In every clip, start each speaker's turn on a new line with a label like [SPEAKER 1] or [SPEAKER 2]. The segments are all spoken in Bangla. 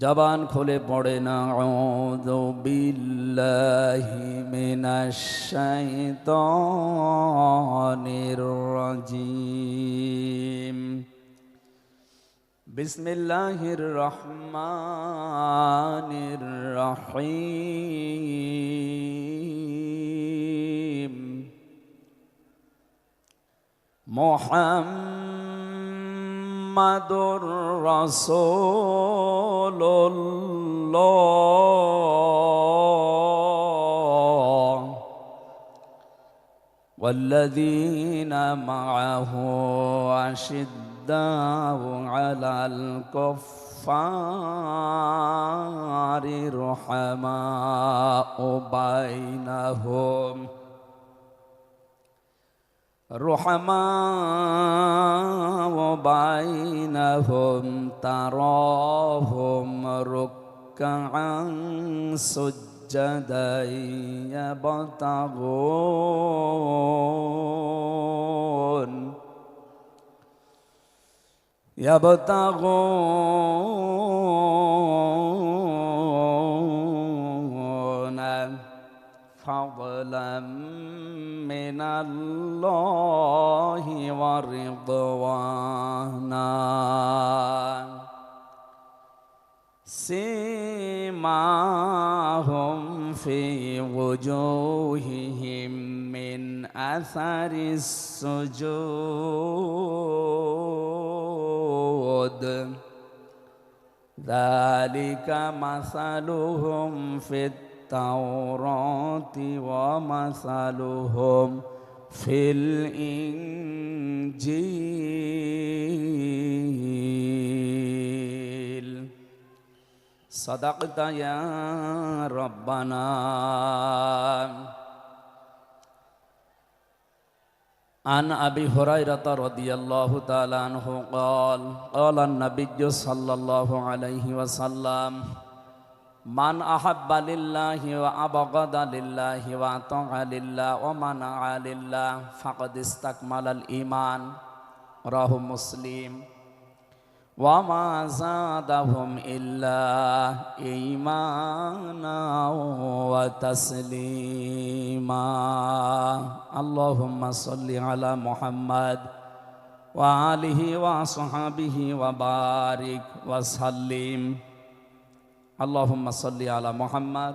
[SPEAKER 1] জবান খুলে পড়ে না আউযু বিল্লাহি মিনাশ শাইতানির রাজিম। বিসমিল্লাহির রহমানির রহিম। মুহাম্মাদুর রাসূলুল্লাহ ওয়াল্লাযীনা মাআহু আশিদ্দাউ আলাল কুফফারি রুহামাউ বাইনাহুম তারাহুম রুকআন সুজ্জাদান ইয়াবতাগুনা ফাদলাম মিনাল্লাহি ওয়া রিদওয়ানা সীমাহুম ফি ওজুহিহিম মিন আসারিস সুজুদ যালিকা মাসালুহুম ফিত তাওরাতি ওয়া মাসালুহুম ফিল ইনজিল। সাদাকতা ইয়া রাব্বানা। আন আবি হুরায়রা রাদিয়াল্লাহু তাআলা আনহু ক্বাল ক্বালা আন-নাবিয়্যু সাল্লাল্লাহু আলাইহি ওয়াসাল্লাম মান আহাব্বা লিল্লাহি ওয়া আবগাদা লিল্লাহি ওয়া আতাআ লিল্লাহি ওয়া মানাআ লিল্লাহি ফাকাদ ইসতাকমালাল ঈমান। রাহু মুসলিম। ওয়া মা যাদাহুম ইল্লা ঈমানা ওয়া তাসলিমা। আল্লাহুম্মা সাল্লি আলা মুহাম্মাদ ওয়া আলিহি ওয়া আসহাবিহি ওয়া বারিক ওয়া সাল্লিম। আল্লাহুম্মা সাল্লি আলা মুহাম্মাদ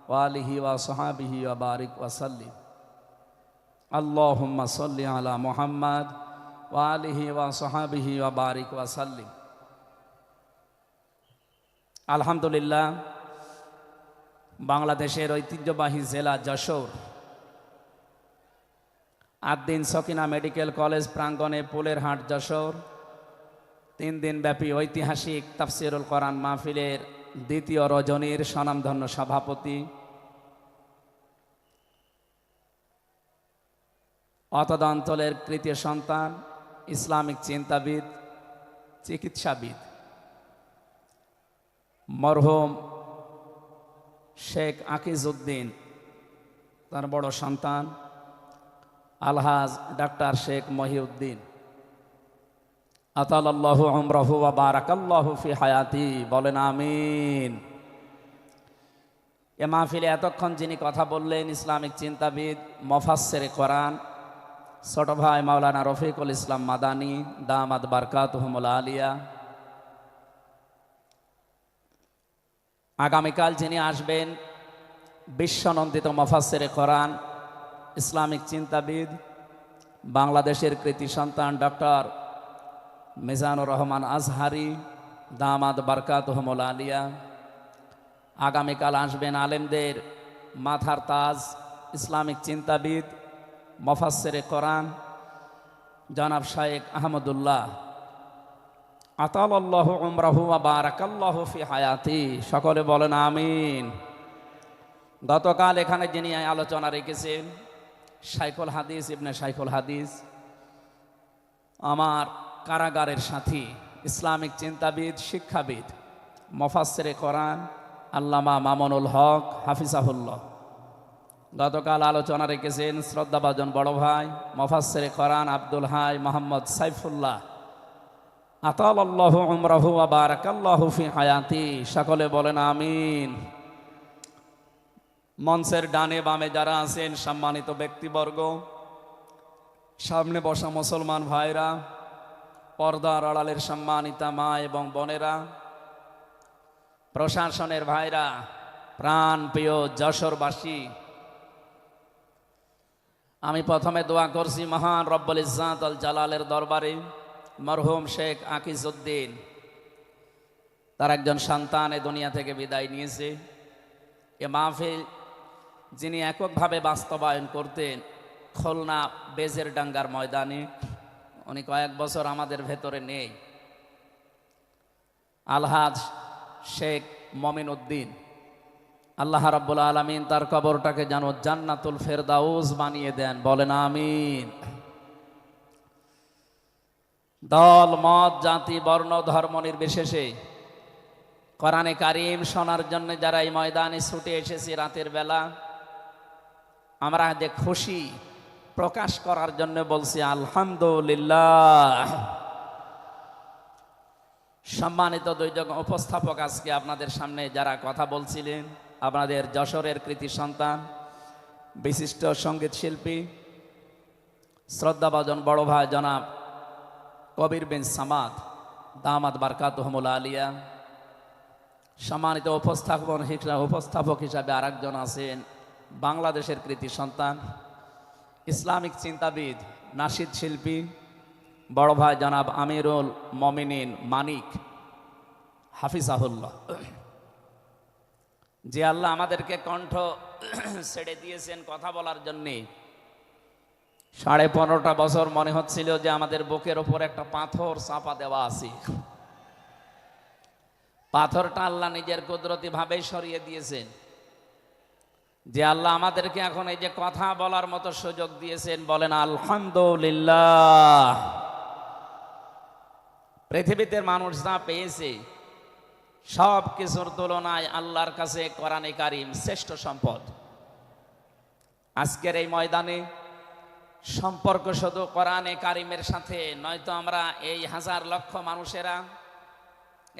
[SPEAKER 1] ওয়া আলিহি ওয়া আসহাবিহি ওয়া বারিক ওয়া সাল্লিম। আল্লাহুম্মা সাল্লি আলা মুহাম্মাদ ওয়া আলিহি ওয়া আসহাবিহি ওয়া বারিক ওয়া সাল্লিম। আলহামদুলিল্লাহ, বাংলাদেশের ঐতিহ্যবাহী জেলা যশোর আদ্দিন সকিনা মেডিকেল কলেজ প্রাঙ্গণে পুলের হাট যশোর 3 দিন ব্যাপী ঐতিহাসিক তাফসিরুল কোরআন মাহফিলের দ্বিতীয় রজনীর স্বনামধন্য সভাপতি অতদ অঞ্চলের তৃতীয় সন্তান, ইসলামিক চিন্তাবিদ, চিকিৎসাবিদ মরহুম শেখ আকিজউদ্দিন, তার বড় সন্তান আলহাজ ডাক্তার শেখ মহিউদ্দিন আতালাল্লাহু উমরাহু ওয়া বারাকাল্লাহু ফি হায়াতি। বলেন আমিন। এ মাহফিলে এতক্ষণ যিনি কথা বললেন ইসলামিক চিন্তাবিদ, মুফাসসিরে কোরআন ছোট ভাই মাওলানা রফিকুল ইসলাম মাদানী দামাত বারকাতুহুমুল আলিয়া। আগামীকাল যিনি আসবেন বিশ্বনন্দিত মুফাসসিরে কোরআন, ইসলামিক চিন্তাবিদ, বাংলাদেশের কৃতি সন্তান ডক্টর মিজানুর রহমান আজহারি দামাত বারকাতুহুমুল আলিয়া। আগামীকাল আসবেন আলেমদের মাথার তাজ, ইসলামিক চিন্তাবিদ, মুফাসসিরে কোরআন জনাব শাইখ আহমদুল্লাহ আতালাল্লাহু উমরাহু ওয়া বারাকাল্লাহু ফি হায়াতি। সকলে বলেন আমিন। গতকাল এখানে যিনি আলোচনা রেখেছেন শাইখুল হাদিস ইবনে শাইখুল হাদিস, আমার কারাগারের সাথী, ইসলামিক চিন্তাবিদ, শিক্ষাবিদ, মুফাসসিরে কোরআন আল্লামা মামুনুল হক হাফিজাহুল্লাহ। গতকাল আলোচনা রেখেছেন শ্রদ্ধাভাজন বড় ভাই মুফাসসিরে কোরআন আব্দুল হাই মোহাম্মদ সাইফুল্লাহ আতালাল্লাহু উমরাহু ওয়া বারাকাল্লাহু ফি হায়াতি। সকলে বলেন আমিন। মঞ্চের ডানে বামে যারা আছেন সম্মানিত ব্যক্তিবর্গ, সামনে বসা মুসলমান ভাইরা, পর্দার আড়ালের সম্মানিতা মা এবং বোনেরা, প্রশাসনের ভাইরা, প্রাণ প্রিয় যশোরবাসী, আমি প্রথমে দোয়া করছি মহান রব্বুল ইজ্জাত আল জালালের দরবারে মরহুম শেখ আকিজউদ্দিন, তার একজন সন্তান এ দুনিয়া থেকে বিদায় নিয়েছে। এ মাহফিল যিনি এককভাবে বাস্তবায়ন করতেন খুলনা বেজেরডাঙ্গার ময়দানে, উনি কয়েক বছর আমাদের ভেতরে নেই। আলহাজ শেখ মমিন উদ্দিন, আল্লাহ রাব্বুল আলামিন তার কবরটাকে যেন জান্নাতুল ফেরদাউস বানিয়ে দেন, বলেন আমিন। দল মত জাতি বর্ণ ধর্ম নির্বিশেষে কোরআনে কারিম শোনার জন্য যারা এই ময়দানে ছুটে এসেছি রাতের বেলা, আমরা যে খুশি প্রকাশ করার জন্য বলছি আলহামদুলিল্লাহ। সম্মানিত দুইজন উপস্থাপক, আজকে আপনাদের সামনে যারা কথা বলছিলেন, আপনাদের যশোরের কৃতি সন্তান, বিশিষ্ট সঙ্গীত শিল্পী, শ্রদ্ধাভাজন বড় ভাই জনাব কবির বিন সামাদ দামাত বারকাতুহুমুল আলিয়া। সম্মানিত উপস্থাপক হিসাবে আরেকজন আছেন বাংলাদেশের কৃতি সন্তান, ইসলামিক চিন্তাবিদ, নাশিদ শিল্পী, বড় ভাই জনাব আমিরুল মমিনিন মানিক হাফিজাহুল্লাহ। যে আল্লাহ আমাদেরকে কণ্ঠ ছেড়ে দিয়েছেন কথা বলার জন্যে। 15.5 বছর মনে হচ্ছিল যে আমাদের বুকের ওপর একটা পাথর চাপা দেওয়া আছে। পাথরটা আল্লাহ নিজের কুদরতি ভাবেই সরিয়ে দিয়েছেন। যে আল্লাহ আমাদেরকে এখন এই যে কথা বলার মতো সুযোগ দিয়েছেন, বলেন আলহামদুলিল্লাহ। পৃথিবীতে মানুষ যা পেয়েছে সব কিছুর তুলনায় আল্লাহর কাছে কোরআনে কারিম শ্রেষ্ঠ সম্পদ। আজকের এই ময়দানে সম্পর্ক শুধু কোরআনে কারিমের সাথে, নয়তো আমরা এই হাজার লক্ষ মানুষেরা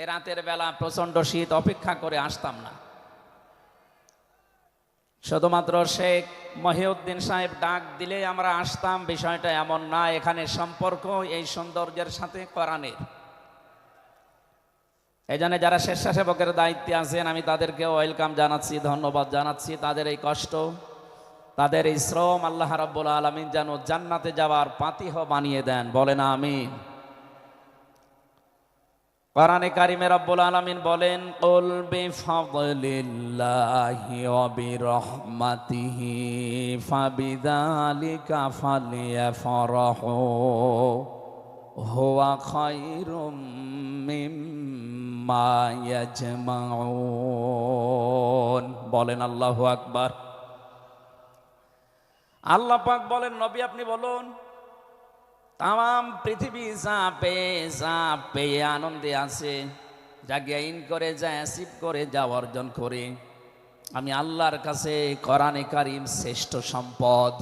[SPEAKER 1] এ রাতের বেলা প্রচন্ড শীত অপেক্ষা করে আসতাম না। শুধুমাত্র শেখ মহিউদ্দিন সাহেব ডাক দিলে আমরা আসতাম, বিষয়টা এমন না। এখানে সম্পর্ক এই সৌন্দর্যের সাথে কোরআনের। এই জন্য যারা স্বেচ্ছাসেবকের দায়িত্বে আছেন আমি তাদেরকে ওয়েলকাম জানাচ্ছি, ধন্যবাদ জানাচ্ছি। তাদের এই কষ্ট, তাদের এই শ্রম আল্লাহ রাব্বুল আলামিন যেন জান্নাতে যাওয়ার পাতিহ বানিয়ে দেন, বলেন আমিন। কোরআনে কারিমে রাব্বুল আলামিন বলেন, কুল বিফাদলিল্লাহি ওয়া বিরহমাতিহি ফাবিযালিকা ফালিয়াফরাহু হুয়া খায়রুম মিম্মা ইয়াজমাউন, বলেন আল্লাহু আকবার। আল্লাহ পাক বলেন, নবী আপনি বলুন, তাম পৃথিবী যা পেয়ে আনন্দে আছে, যা গেইন করে, যা অ্যাচিভ করে, যা অর্জন করে, আমি আল্লাহর কাছে কোরআনে কারিম শ্রেষ্ঠ সম্পদ।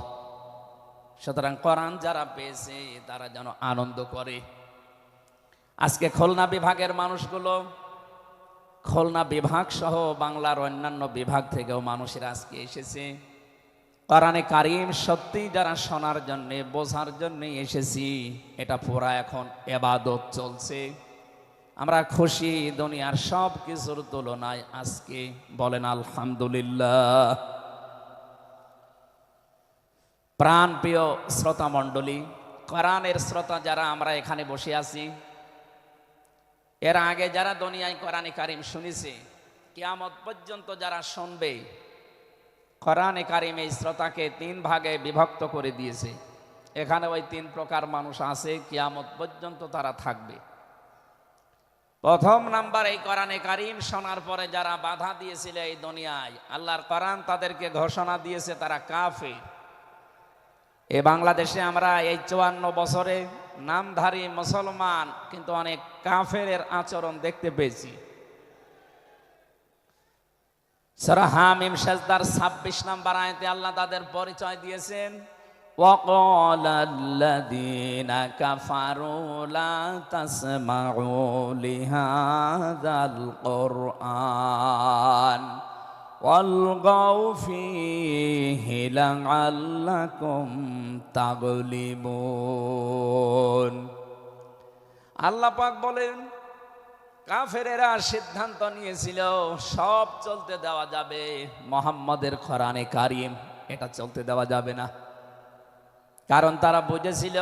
[SPEAKER 1] সুতরাং কোরআন যারা পেয়েছে তারা যেন আনন্দ করে। আজকে খুলনা বিভাগের মানুষগুলো, খুলনা বিভাগ সহ বাংলার অন্যান্য বিভাগ থেকেও মানুষেরা আজকে এসেছে কোরআনে কারিম সত্যি যারা শোনার জন্যে, বোঝার জন্যে এসেছি। এটা পুরা এখন ইবাদত চলছে। আমরা খুশি দুনিয়ার সব কিছুর তুলনায় আজকে, বলেন আলহামদুলিল্লাহ। প্রাণ প্রিয় শ্রোতা মণ্ডলী, কোরআনের শ্রোতা যারা আমরা এখানে বসে আছি, এর আগে যারা দুনিয়ায় কোরআনে কারিম শুনেছে, কিয়ামত পর্যন্ত যারা শুনবে, কোরআনে কারিম এই শ্রোতাকে 3 ভাগে বিভক্ত করে দিয়েছে। এখানে ওই 3 প্রকার মানুষ আছে, কিয়ামত পর্যন্ত তারা থাকবে। প্রথম নাম্বার, এই কোরআনে কারিম শোনার পরে যারা বাধা দিয়েছিল এই দুনিয়ায়, আল্লাহর কোরআন তাদেরকে ঘোষণা দিয়েছে তারা কাফের। এই বাংলাদেশে আমরা এই 54 বছরে নামধারী মুসলমান, কিন্তু অনেক কাফেরের আচরণ দেখতে পেয়েছি। সূরা হামিম সাজদার 26 নম্বর আয়াতে আল্লাহ তাদের পরিচয় দিয়েছেন, وقال الذين كفروا لا تسمعوا لهذا القرآن والغوا فيه لعلكم تغلبون। আল্লাহ পাক বলেন, কাফেরেরা সিদ্ধান্ত নিয়েছিল সব চলতে দেওয়া যাবে, মুহাম্মদের কোরআনে কারীম এটা চলতে দেওয়া যাবে না। কারণ তারা বুঝেছিল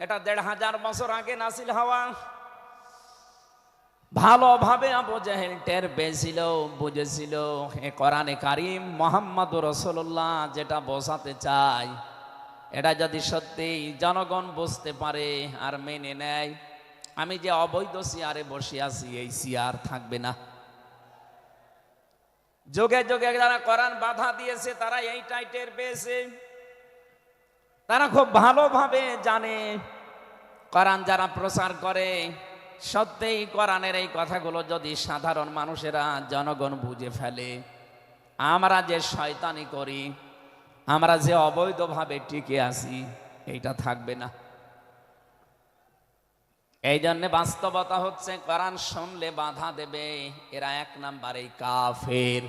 [SPEAKER 1] এটা ১৫০০ বছর আগে নাসিল হওয়া। ভালোভাবে আবু জাহেল টের পেয়েছিল, বুঝেছিল এ কোরআনে কারীম মুহাম্মদুর রাসূলুল্লাহ যেটা বোঝাতে চায় এটা যদি সত্যি জনগণ বুঝতে পারে আর মেনে নেয়, আমি যে অবৈধ চেয়ারে বসে আছি এই চেয়ার থাকবে না। যুগে যুগে যারা কোরআন বাধা দিয়েছে তারা এইটাই টের পেয়েছে। তারা খুব ভালোভাবে জানে কোরআন যারা প্রচার করে সত্যিই কোরআনের এই কথাগুলো যদি সাধারণ মানুষেরা জনগণ বুঝে ফেলে, আমরা যে শয়তানি করি, আমরা যে অবৈধভাবে টিকে আছি এইটা থাকবে না। এই জন্য বাস্তবতা হচ্ছে কোরআন শুনলে বাধা দেবে এরা ১ নাম্বারে কাফের।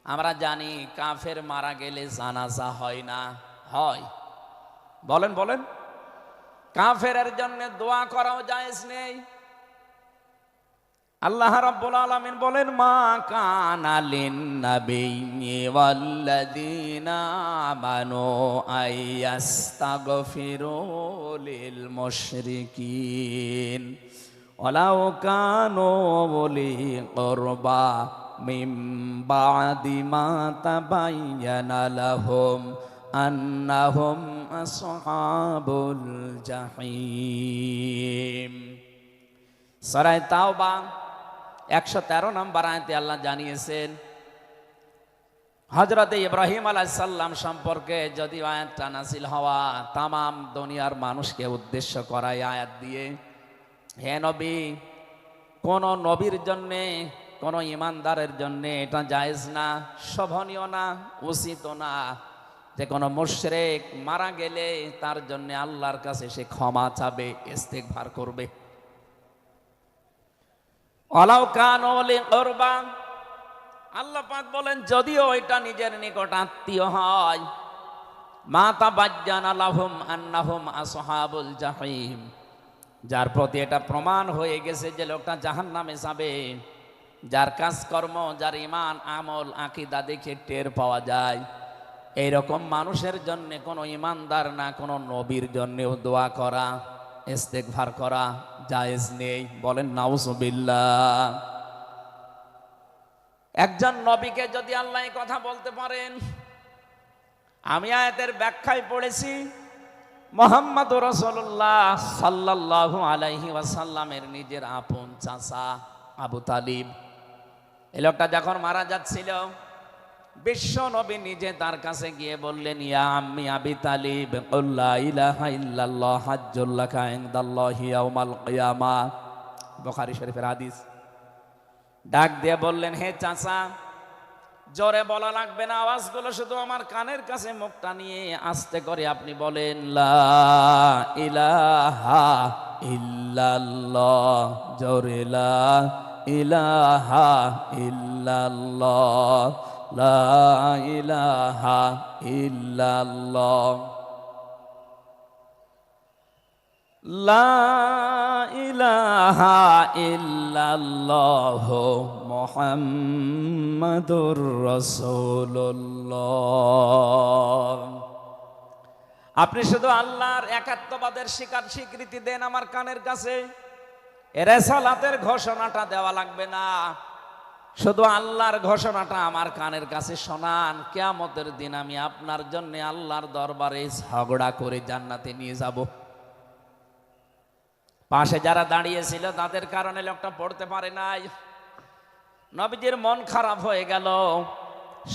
[SPEAKER 1] আমরা জানি কাফের মারা গেলে জানাজা হয় না, হয়? বলেন বলেন। কাফেরের জন্য দোয়া করাও জায়েজ নেই। আল্লাহ রাব্বুল আলামিন বলেন, মা কানা লিন-নাবিয়্যি ওয়াল্লাযীনা আমানু আইয়াস্তাগফিরু লিল মুশরিকিন ওয়ালাউ কানু উলি কুরবা মিন বা'দি মা তাবায়্যানা লাহুম আন্নাহুম আসহাবুল জাহিম। সূরা তাওবা ১১৩ নম্বর আয়াতে আল্লাহ জানিয়েছেন হযরত ইব্রাহিম আলাইহিস সালাম সম্পর্কে যদি আয়াতটা নাযিল হওয়া তাম দুনিয়ার মানুষকে উদ্দেশ্য করা আয়াত দিয়ে, হে নবী, কোন নবীর জন্য কোন ইমানদারের জন্য এটা জায়েজ না, শোভনীয় না, উচিত না যে কোনো মুশরিক মারা গেলে তার জন্য আল্লাহর কাছে সে ক্ষমা চাবে, ইস্তিগফার করবে। ওয়ালাউ কানু লি কুরবা, আল্লাহ পাক বলেন যদিও এটা নিজের নিকট আত্মীয় হয়, মা তাবায়্যানা লাহুম আন্নাহুম আসহাবুল জাহিম, যার প্রতি এটা প্রমাণ হয়ে গেছে যে লোকটা জাহান্নামে যাবে, যার কাজকর্ম, যার ঈমান আমল আকীদা দেখে টের পাওয়া যায়, এইরকম মানুষের জন্য কোনো ইমানদার না কোনো নবীর জন্যও দোয়া করা, ইস্তিগফার করা জায়েজ নেই। বলেন নাউজুবিল্লাহ। একজন নবীকে যদি আল্লাহ এই কথা বলতে পারেন, আমি আয়াতের ব্যাখ্যায় পড়েছি মুহাম্মদুর রাসূলুল্লাহ সাল্লাল্লাহু আলাইহি ওয়াসাল্লামের নিজের আপন চাচা আবু তালিব, এই লোকটা যখন মারা যাচ্ছিল বিশ্ব নবী নিজে তার কাছে গিয়ে বললেন, ইয়া আম্মি আবি তালিব কুল লা ইলাহা ইল্লাল্লাহ হাজ্জুল লাকা ইনদাল্লাহি ইয়াউমাল কিয়ামাহ, বুখারী শরীফের হাদিস। ডাক দিয়ে বললেন, হে চাচা, জোরে বলা লাগবে না, আওয়াজগুলো শুধু আমার কানের কাছে মুখটা নিয়ে আস্তে করে আপনি বলেন, লা ইলাহা ইল্লাল্লাহ, জোরে লা ইলাহা ইল্লাল্লাহ, লা ইলাহা ইল্লাল্লাহ, লা ইলাহা ইল্লাল্লাহ মুহাম্মাদুর রাসূলুল্লাহ। আপনি শুধু আল্লাহর একাত্মবাদের স্বীকৃতি দেন আমার কানের কাছে, রিসালাতের ঘোষণাটা দেওয়া লাগবে না, শুধু আল্লাহর ঘোষণাটা আমার কানের কাছে শোনান, কিয়ামতের দিন আমি আপনার জন্য আল্লাহর দরবারে ঝগড়া করে জান্নাতে নিয়ে যাব। পাশে যারা দাঁড়িয়েছিল তাদের কারণে লোকটা পড়তে পারে নাই, নবীজির মন খারাপ হয়ে গেল।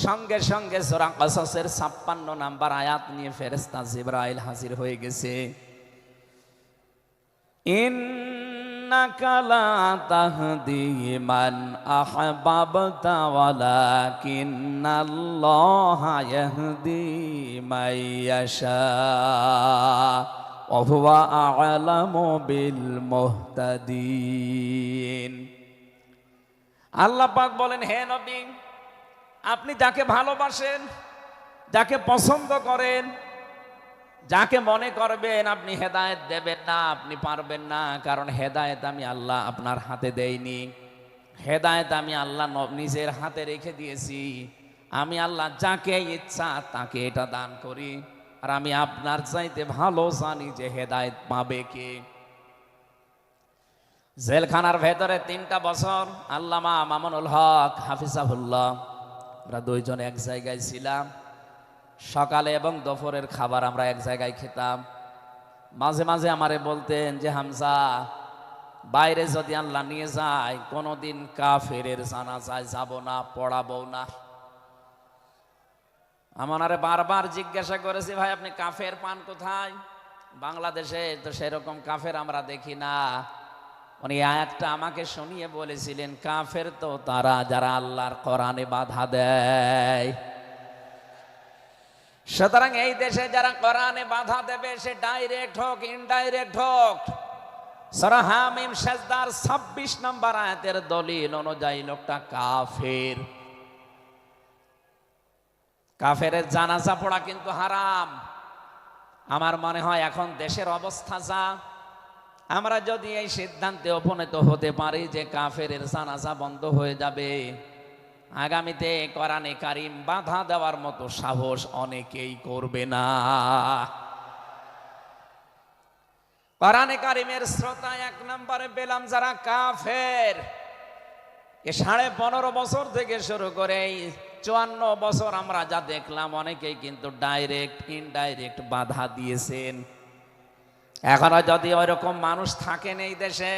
[SPEAKER 1] সঙ্গে সঙ্গে সূরা কসসের ৫৬ নাম্বার আয়াত নিয়ে ফেরেশতা জিবরাইল হাজির হয়ে গেছে। ইন্নাকা লা তাহদি মান আহবাবতা ওয়ালাকিন্নাল্লাহা ইয়াহদি মান ইয়াশা ওয়া হুয়া আ'লামু বিল মুহতাদিন। আল্লাহ পাক বলেন, হে নবী, আপনি যাকে ভালোবাসেন, যাকে পছন্দ করেন, যাকে মনে করবেন আপনি হেদায়েত দেবেন না, আপনি পারবেন না, কারণ হেদায়েত আমি আল্লাহ আপনার হাতে দেইনি। হেদায়েত আমি আল্লাহ নিজের হাতে রেখে দিয়েছি। আমি আল্লাহ যাকে ইচ্ছা তাকে এটা দান করি, আর আমি আপনার চাইতে ভালো জানি যে হেদায়েত পাবে কে। জেলখানার ভেতরে 3টা বছর আল্লামা মামুনুল হক হাফিজাহুল্লাহ, আমরা দুইজন এক জায়গায় ছিলাম। সকালে এবং দুপুরের খাবার আমরা এক জায়গায় খেতাম। মাঝে মাঝে আমারে বলতেন যে হামজা, বাইরে যদি আল্লাহ নিয়ে যায় কোনোদিন কাফেরের জানাজায় যাব না, পড়াবো না। আমারে বারবার জিজ্ঞাসা করেছি, ভাই আপনি কাফের পান কোথায়? বাংলাদেশে তো সেরকম কাফের আমরা দেখি না। উনি আয়াতটা আমাকে শুনিয়ে বলেছিলেন, কাফের তো তারা যারা আল্লাহর কোরআনে বাধা দেয়। সুতরাং এই দেশে যারা কোরআনে বাধা দেবে সে ডাইরেক্ট হোক ইনডাইরেক্ট হোক, সূরা হামিম সাজদার 26 নম্বর আয়াতের দলিল অনুযায়ী লোকটা কাফের। কাফেরের জানাজা পড়া কিন্তু হারাম। আমার মনে হয় এখন দেশের অবস্থা যা, আমরা যদি এই সিদ্ধান্তে উপনীত হতে পারি যে কাফেরের জানাজা বন্ধ হয়ে যাবে, আগামীতে কোরআনে কারিম বাধা দেওয়ার মতো সাহস অনেকেই করবে না। কোরআনে কারিমের শ্রোতা 1 নম্বরে পেলাম যারা কাফের। 15.5 বছর থেকে শুরু করে 54 বছর আমরা যা দেখলাম, অনেকেই কিন্তু ডাইরেক্ট ইনডাইরেক্ট বাধা দিয়েছেন। এখনো যদি ওইরকম মানুষ থাকেন এই দেশে,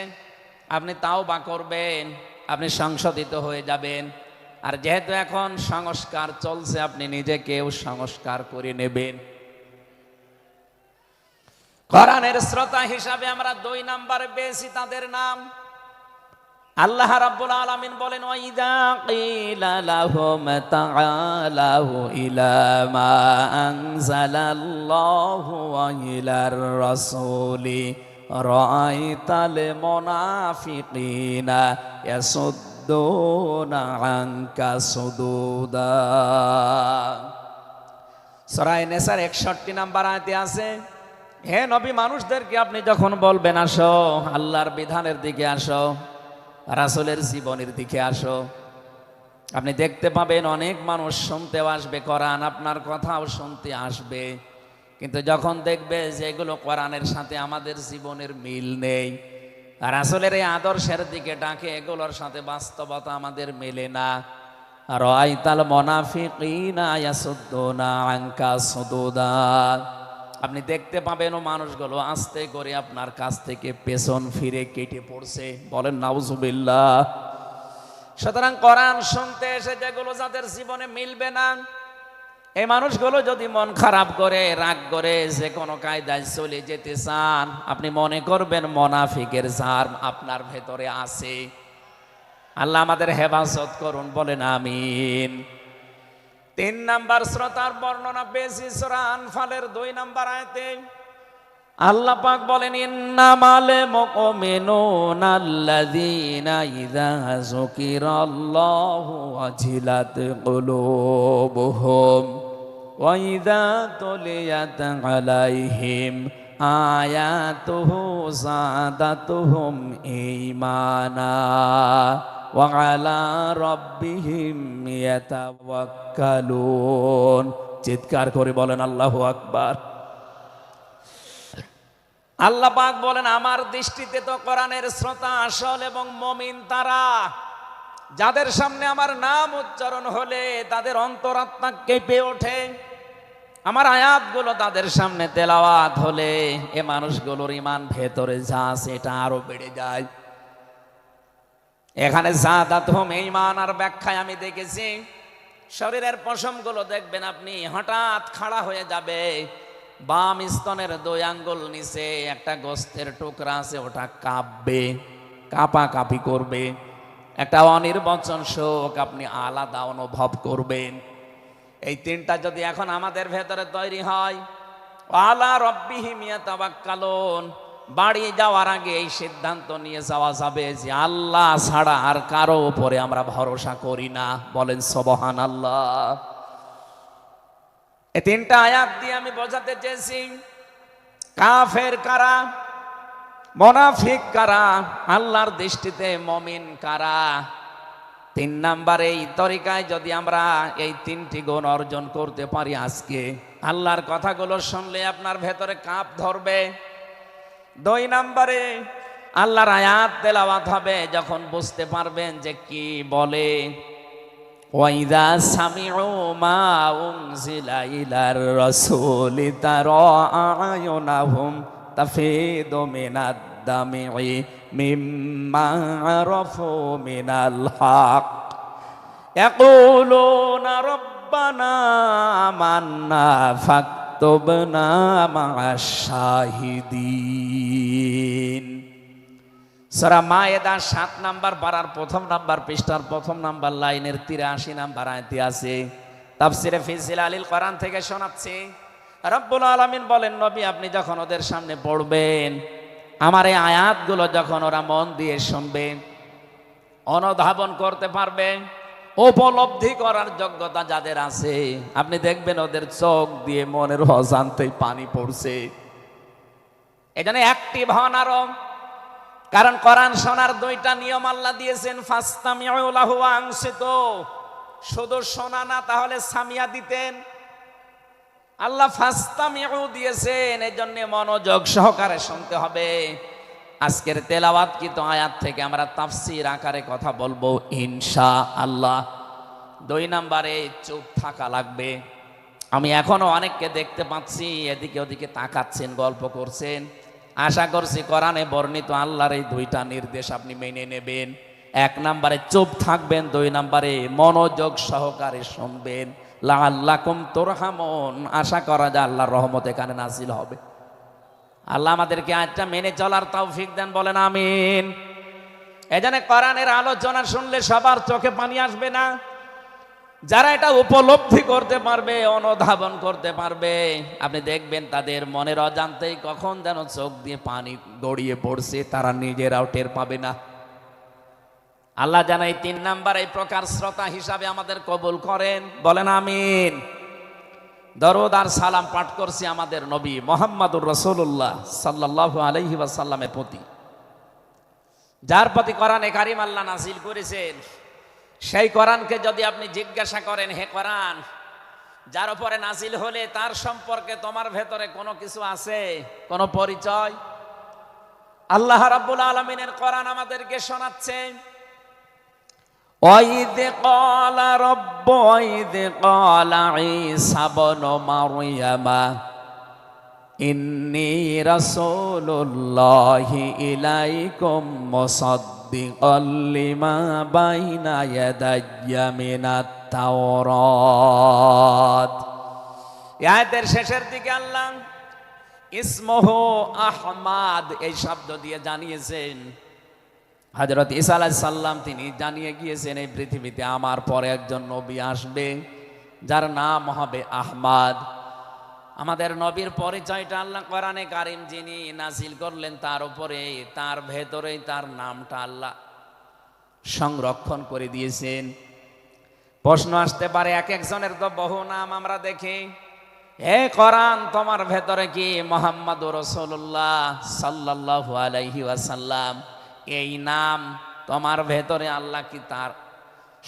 [SPEAKER 1] আপনি তাওবা করবেন, আপনি সংশোধিত হয়ে যাবেন। আর যেহেতু এখন সংস্কার চলছে, আপনি নিজেকেও সংস্কার করে নেবেন। কোরআনের শ্রোতা হিসাবে আমরা 2 নম্বরে পেয়েছি তাদের নাম। আল্লাহ রাব্বুল আলামিন বলেন, ওয়াইদা কিলা লাহুম তাআলাউ ইলা মা আনজালাল্লাহু ওয়া ইলার রাসূলি রাআইতাল মুনাফিকিনা ইয়াসুদ্দুনা আনকা সুদুদা। সূরা নিসার 61 নম্বর আয়াতে আছে, হে নবী, মানুষদেরকে আপনি যখন বলবেন আসো আল্লাহর বিধানের দিকে আসো, রাসূলের জীবনের দিকে আসো, আপনি দেখতে পাবেন অনেক মানুষ শুনতেও আসবে কোরআন, আপনার কথাও শুনতে আসবে, কিন্তু যখন দেখবে যে এগুলো কোরআনের সাথে আমাদের জীবনের মিল নেই, রাসূলের এই আদর্শের দিকে ডাকে, এগুলোর সাথে বাস্তবতা আমাদের মেলে না, রাআইতাল মুনাফিকিনা ইয়াসুদ্দুনা আনকা সুদুদা, আপনি দেখতে পাবেন ও মানুষগুলো আস্তে করে আপনার কাছ থেকে পেছন ফিরে কেটে পড়ছে। বলেন নাউজুবিল্লাহ। সুতরাং কোরআন শুনতে এসে যেগুলো যাদের জীবনে মিলবে না, এই মানুষগুলো যদি মন খারাপ করে, রাগ করে, যে কোনো কায়দায় চলে যেতে চান, আপনি মনে করবেন মুনাফিকের জার্ম আপনার ভেতরে আছে। আল্লাহ আমাদের হেফাজত করুন, বলেন আমিন। 3 নম্বর শ্রোতার বর্ণনা পেয়েছি সূরা আনফালের 2 নম্বর আয়াতে। আল্লাহ পাক বলেন, ইন্নামাল মুমিনুনা আল্লাযীনা ইযা যুকিরাল্লাহু ওয়াজিলাত কুলুবুহুম ওয়া ইযা তুলিয়াত আলাইহিম আয়াতুহু যাদাতুহুম ঈমানা ওয়া আলা রাব্বিহিম ইয়াতাওয়াক্কালুন। চিৎকার করে বলেন আল্লাহু আকবার। আল্লাহ পাক বলেন, আমার দৃষ্টিতে তো কোরআনের শ্রোতা আসল এবং মুমিন তারা, যাদের সামনে আমার নাম উচ্চারণ হলে তাদের অন্তরাত্মা কেঁপে ওঠে, আমার আয়াতগুলো তাদের সামনে তেলাওয়াত হলে এ মানুষগুলোর ঈমান ভেতরে যা আছে এটা আরো বেড়ে যায়। এখানে যাদাতুহুম ঈমান আর ব্যাখ্যায় আমি দেখেছি, শরীরের পশমগুলো দেখবেন আপনি হঠাৎ খাড়া হয়ে যাবে, বাম স্তনের 2 আঙ্গুল নিচে একটা গোস্তের টুকরা আছে, ওটা কাঁপবে, কাঁপাকাঁপি করবে, একটা অনির্বচন শোক আপনি আলাদা অনুভব করবেন। এই তিনটা যদি এখন আমাদের ভেতরে তৈরি হয়, আলা রব্বিহিম ইয়াতাওয়াক্কালুন, বাড়ি যাওয়ার আগে এই সিদ্ধান্ত নিয়ে যাওয়া যাবে যে আল্লাহ ছাড়া আর কারো উপরে আমরা ভরসা করি না। বলেন সুবহানাল্লাহ। এই তিনটা আয়াত দিয়ে আমি বোঝাতে চেয়েছি কাফের কারা, মুনাফিক কারা, আল্লাহর দৃষ্টিতে মুমিন কারা। 3 নাম্বারে এই তরিকায় যদি আমরা এই 3টি গুণ অর্জন করতে পারি, আজকে আল্লাহর কথাগুলো শুনলে আপনার ভেতরে কাঁপ ধরবে। 2 নাম্বারে আল্লাহর আয়াত তেলাওয়াত হবে, যখন বুঝতে পারবেন যে কি বলে, ওয়াইদা সামিউ মা উনজিলা ইলার রাসূলি তারা আয়ুনাহুম তাফিদু মিনাদ দামি মিম্মা আরাফু মিনাল হক ইয়াকুলুনা রব্বানা আমান্না ফাকতুবনা মা'আশ শাহিদিন। সূরা মায়েদা 7 নাম্বার পারার 1 নাম্বার পৃষ্ঠার 1 নাম্বার লাইনের 83 নাম্বার আয়াতে আছে। তাফসিরে ফি জিলালিল কোরআন থেকে শোনাচ্ছি। রব্বুল আলামিন বলেন, নবী আপনি যখন ওদের সামনে পড়বেন, আমার এই আয়াতগুলো যখন ওরা মন দিয়ে শুনবে, অনুধাবন করতে পারবে, উপলব্ধি করার যোগ্যতা যাদের আছে, আপনি দেখবেন ওদের চোখ দিয়ে মনের অজান্তেই পানি পড়ছে। এজন্য অ্যাক্টিভ হন আরো, কারণ কোরআন শোনার 2টা নিয়ম আল্লাহ দিয়েছেন। ফাসতামিউ লাহু ওয়া আনসিতু, শুধু শোনা না, তাহলে সামিয়া দিতেন। আল্লাহ ফাসতামিউ দিয়েছেন, এজন্য মনোযোগ সহকারে শুনতে হবে। আজকের তেলাওয়াতকৃত আয়াত থেকে আমরা তাফসীর আকারে কথা বলবো ইনশাআল্লাহ। 2 নাম্বারে চুপ থাকা লাগবে। আমি এখনো অনেককে দেখতে পাচ্ছি এদিকে ওদিকে তাকাচ্ছেন, গল্প করছেন। আশা করছি কোরআনে বর্ণিত আল্লাহর এই 2টা নির্দেশ আপনি মেনে নেবেন। 1 নাম্বারে চুপ থাকবেন, 2 নাম্বারে মনোযোগ সহকারে শুনবেন। লাআল্লাকুম তুরহামুন, আশা করা যায় আল্লাহর রহমত এখানে নাজিল হবে। আল্লাহ আমাদেরকে আয়াতটা মেনে চলার তৌফিক দেন, বলেন আমিন। এজন্য কোরআনের আলোচনা শুনলে সবার চোখে পানি আসবে না। যারা এটা উপলব্ধি করতে পারবে, অনুধাবন করতে পারবে, আপনি দেখবেন তাদের মনের অজান্তেই কখন যেন চোখ দিয়ে পানি গড়িয়ে পড়ছে, তারা নিজেরাও টের পাবে না। আল্লাহ যেন এই 3 নাম্বার এই প্রকার শ্রোতা হিসাবে আমাদের কবুল করেন, বলেন আমিন। দরুদ আর সালাম পাঠ করছি আমাদের নবী মুহাম্মদুর রাসূলুল্লাহ সাল্লাল্লাহু আলাইহি ওয়াসাল্লামের প্রতি, যার প্রতি কোরআনে কারীম আল্লাহ নাযিল করেছেন। সেই কোরআনকে যদি আপনি জিজ্ঞাসা করেন, হে কোরআন, যার উপরে নাযিল হলে তার সম্পর্কে তোমার ভেতরে কোনো কিছু আছে, কোনো পরিচয়? আল্লাহ রাব্বুল আলামিনের কোরআন আমাদেরকে শোনাচ্ছেন, وَإِذْ قَالَ رَبُّ وَإِذْ قَالَ عِيسَى ابْنُ مَرْيَمَ إِنِّي رَسُولُ اللَّهِ إِلَيْكُمْ مُصَدِّقًا لِمَا بَيْنَ يَدَيَّ مِنَ التَّوْرَاةِ। আয়াতের শেষের দিকে আল্লাহ ইসমুহু আহমাদ এই শব্দ দিয়ে জানিয়েছেন, হযরত ঈসা আলাইহিস সালাম তিনি জানিয়ে গিয়েছেন এই পৃথিবীতে আমার পরে একজন নবী আসবে যার নাম হবে আহমদ। আমাদের নবীর পরিচয়টা আল্লাহ কোরআনে কারীম যিনি নাযিল করলেন তার উপরে, তার ভেতরেই তার নামটা আল্লাহ সংরক্ষণ করে দিয়েছেন। প্রশ্ন আসতে পারে, এক একজনের তো বহু নাম আমরা দেখি, হে কোরআন তোমার ভেতরে কি মুহাম্মদুর রাসূলুল্লাহ সাল্লাল্লাহু আলাইহি ওয়াসাল্লাম এই নাম তোমার ভেতরে আল্লাহ কি তার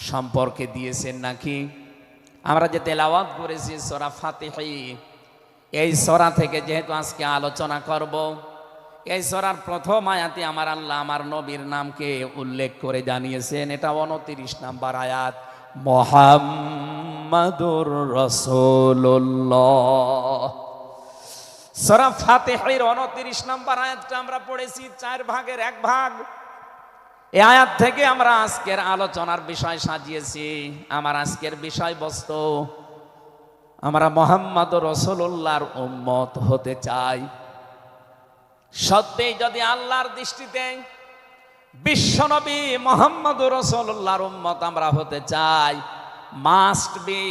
[SPEAKER 1] সম্পর্কে দিয়েছেন নাকি? আমরা যে তেলাওয়াত করেছি সূরা ফাতিহা, এই সূরা থেকে যেহেতু আজকে আলোচনা করব, এই সূরার প্রথম আয়াতে আমার আল্লাহ আমার নবীর নামকে উল্লেখ করে জানিয়েছেন। এটা 29 নাম্বার আয়াত, মুহাম্মাদুর রাসূলুল্লাহ। সূরা ফাতিহার 29 নাম্বার আয়াতটা আমরা পড়েছি 4 ভাগের 1 ভাগ। এই আয়াত থেকে আমরা আজকের আলোচনার বিষয় সাজিয়েছি। আমার আজকের বিষয়বস্তু, আমরা মুহাম্মদুর রাসূলুল্লাহর উম্মত হতে চাই। সত্যি যদি আল্লাহর দৃষ্টিতে বিশ্বনবী মুহাম্মদুর রাসূলুল্লাহর উম্মত আমরা হতে চাই, মাস্ট বি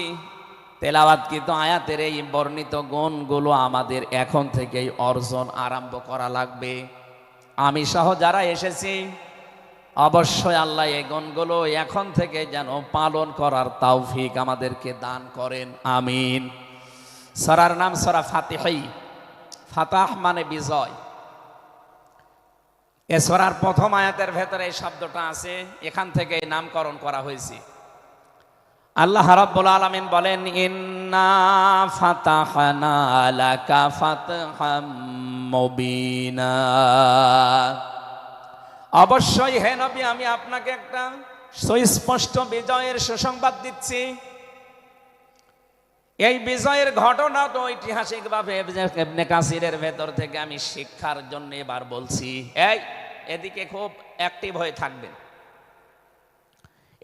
[SPEAKER 1] তেলাওয়াতকৃত আয়াতের এই বর্ণিত গুণগুলো আমাদের এখন থেকেই অর্জন আরম্ভ করা লাগবে। আমি সহ যারা এসেছি অবশ্যই আল্লাহ এই গুণগুলো এখন থেকে যেন পালন করার তৌফিক আমাদেরকে দান করেন, আমিন। সূরার নাম সূরা ফাতিহা। ফাতাহ মানে বিজয়। এ সূরার প্রথম আয়াতের ভেতরে এই শব্দটা আছে, এখান থেকে নামকরণ করা হয়েছে। আল্লাহ রাব্বুল আলামিন বলেন, ইন্না ফাতাহনা লাকা ফাতহাম মুবিনা। অবশ্যই হে নবী, আমি আপনাকে একটা সুস্পষ্ট বিজয়ের সুসংবাদ দিচ্ছি। এই বিজয়ের ঘটনা তো ঐতিহাসিকভাবে ইবনে কাসিরের ভেতর থেকে আমি শিক্ষার জন্য এবার বলছি। এদিকে খুব অ্যাক্টিভ হয়ে থাকবেন।